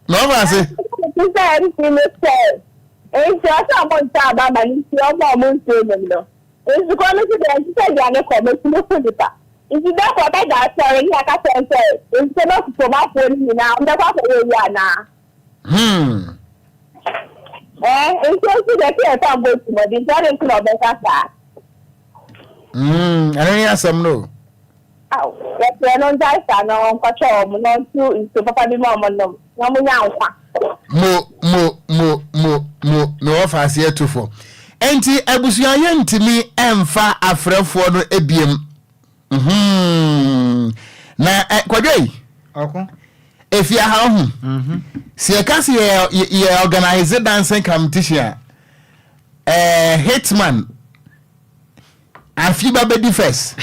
no ba se Enti asa mo nta baba ni ti o mo nse mo no. Esu ko le ti de ti se ya ne ko mo ti mo fun ta. If you don't forget that story, I can say it's not so much for you now. I'm not going to now. It's just that you're going to go to the Jordan Club. I don't hear some no. Oh, that's the non dice and on control, not to into Papa the Moment. No, no offers here to for. Enti abusuan ye ntimi emfa afrefo no ebiem. Na Kwadwo. Okay. If you are see a case you organize a dancing competition. Hitman Afiba be first.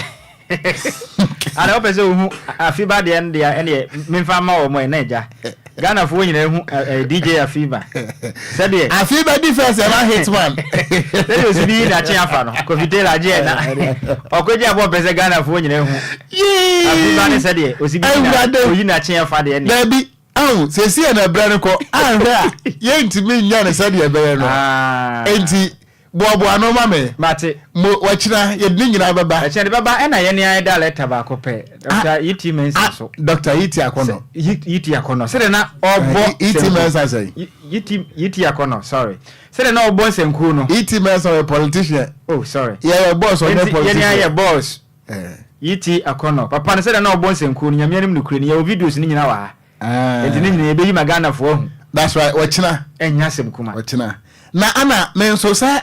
I hope so. Afiba the end there any memfama o mo enaja. Ghana for you DJ Afiba. Said ye Afiba the first ever Hitman. There was be na chiafa no. Kofitela je na. Okogyeabour pese Ghana for you Afiba ne said ye osi bi na oyi na chiafa de any. Baby oh, se si na brand ko anhwe ye ntimi nya ne said ye be no. Enti Bobo anoma me mate mo wachina ye din nyina baba achia de baba e na ye ne ai da letter ba ko pe Dr. Iti Mensa so Dr. Iti Akono Iti Akono se de na obo Iti Mensa say Iti Akono sorry se de na obo senku no Iti Mensa a politician oh sorry yeah boss on the politician ye ne boss Iti Akono papa ne se de na obo senku no nyame anim no kure ne ye videos ni nyina wa enti ni nyina ye be yi magana fo that's right wachina enya sem kuma wachina na ana men so say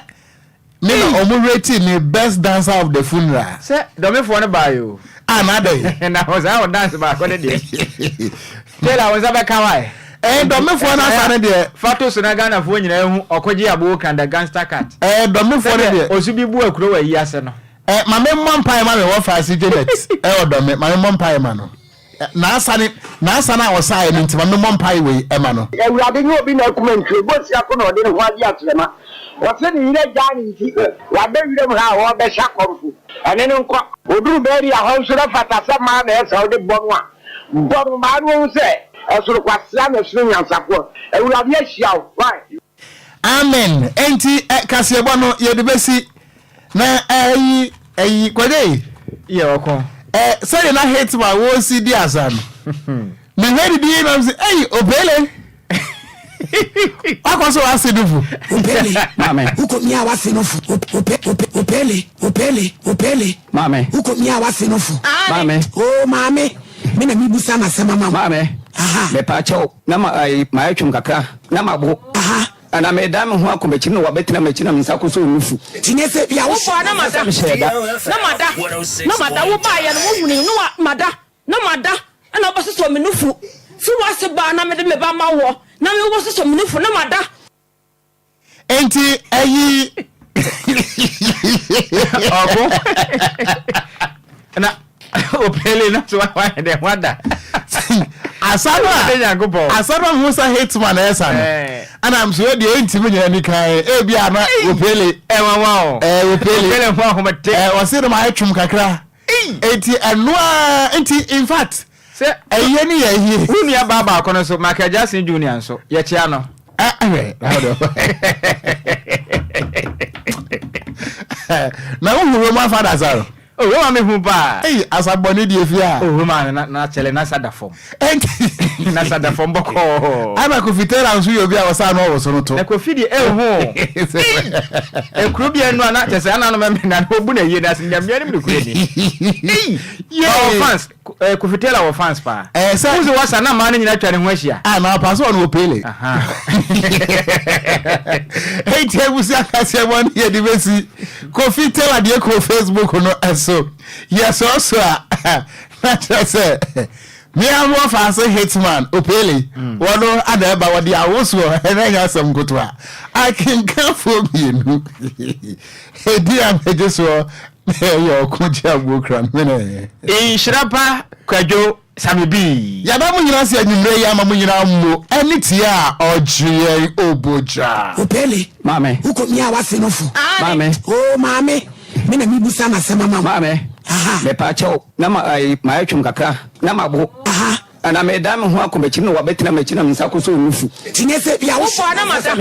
me no omo rating me best dancer of the funeral. Say do me for no buy you. Na dey. Na was I dance ba ko dey. Tell I was aba kawai. Do me for na fa dey. Photos na Ghana fo nyina hu Okogyeabour Ocran the gangster cat. Do me for dey. Osubi bu akuro wa yi ase no. Ma me mpa ma me wo fa si Janet. Do me ma me mpa ma no. Na asana o sai ni ntima me mpa we e ma no. Ewurade ni obi na kumentwe bo si akono ode ne ho ade atrema. Wase ni ire jani nti wa be wire mu ha wo be sha komfu ene ne nko oduru be ri ahon so fata se ma na esa ode bonu a bonu ma no se esuru kwase na suru nyansafo ewurade ahia wo why amen enti kase bono ye de besi na ayi Kwadwo ye okon say na hate ma wo si di asan me hear di na say hey obele Akoso wa sinufu Upele mame uko mia wa sinufu upele mame uko mia wa sinufu mame oh mame mina mibusa na sema mame aha me pa cho na ma atwum kakra na mabo aha ana me dam ho akomechi no wabetina mechina msako so nufu tinese bia wo Wo na mada wo ba ya no wo huni no mada na mada ana oboso so me nufu si wase ba na me de me ba ma wo na me oboso so me nufu na mada enti ayi obo na opele na so wa de wada asara ho sa hitman esa no ana am so de ntimi nyina ni kan e bia na opele wawa opele ho ahomete o se no ma atwum kakra enti enua enti in fact se eye ni ye hie unu ya baba akono so Michael Jackson Junior nso ye chia no na wo ma father zaro oh we ma me hu ba asaboni die fia oh ma na chele na sada form na sada form boko ana ko fitera nso yo bia wasa no wo so no to na ko fidi hu kru bia no na tese ana no me na obu na yie na sin nyam nyam ni kure ni fans ko fitera wo fans pa so uzo wasa na ma na nyina twa ne ho ahia na pa so no opele aha tebusi akase won ye di besi ko fitera de ko Facebook no so yes also na say me am one fast hitman opele wono adaba wodi awoso enanya sam gotwa I can come for you edi am ejeso yo Okogyeabour Ocran Nhyiraba Kwadwo Sammy ya ba mu nyina se anyumre ya ma mu nyina mo anitia ogye oboja opele mame uko mia wa sinofu mame oh mame mina mibusa na sema mame aha me pa cho na ma atwum kakra na mabo aha ana me dam ho akomechi no wabetina mechina msako so nufu tinese bia wo na mada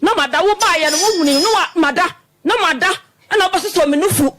na mada wo ba ya no wo huni no mada na mada ana oboso so me nufu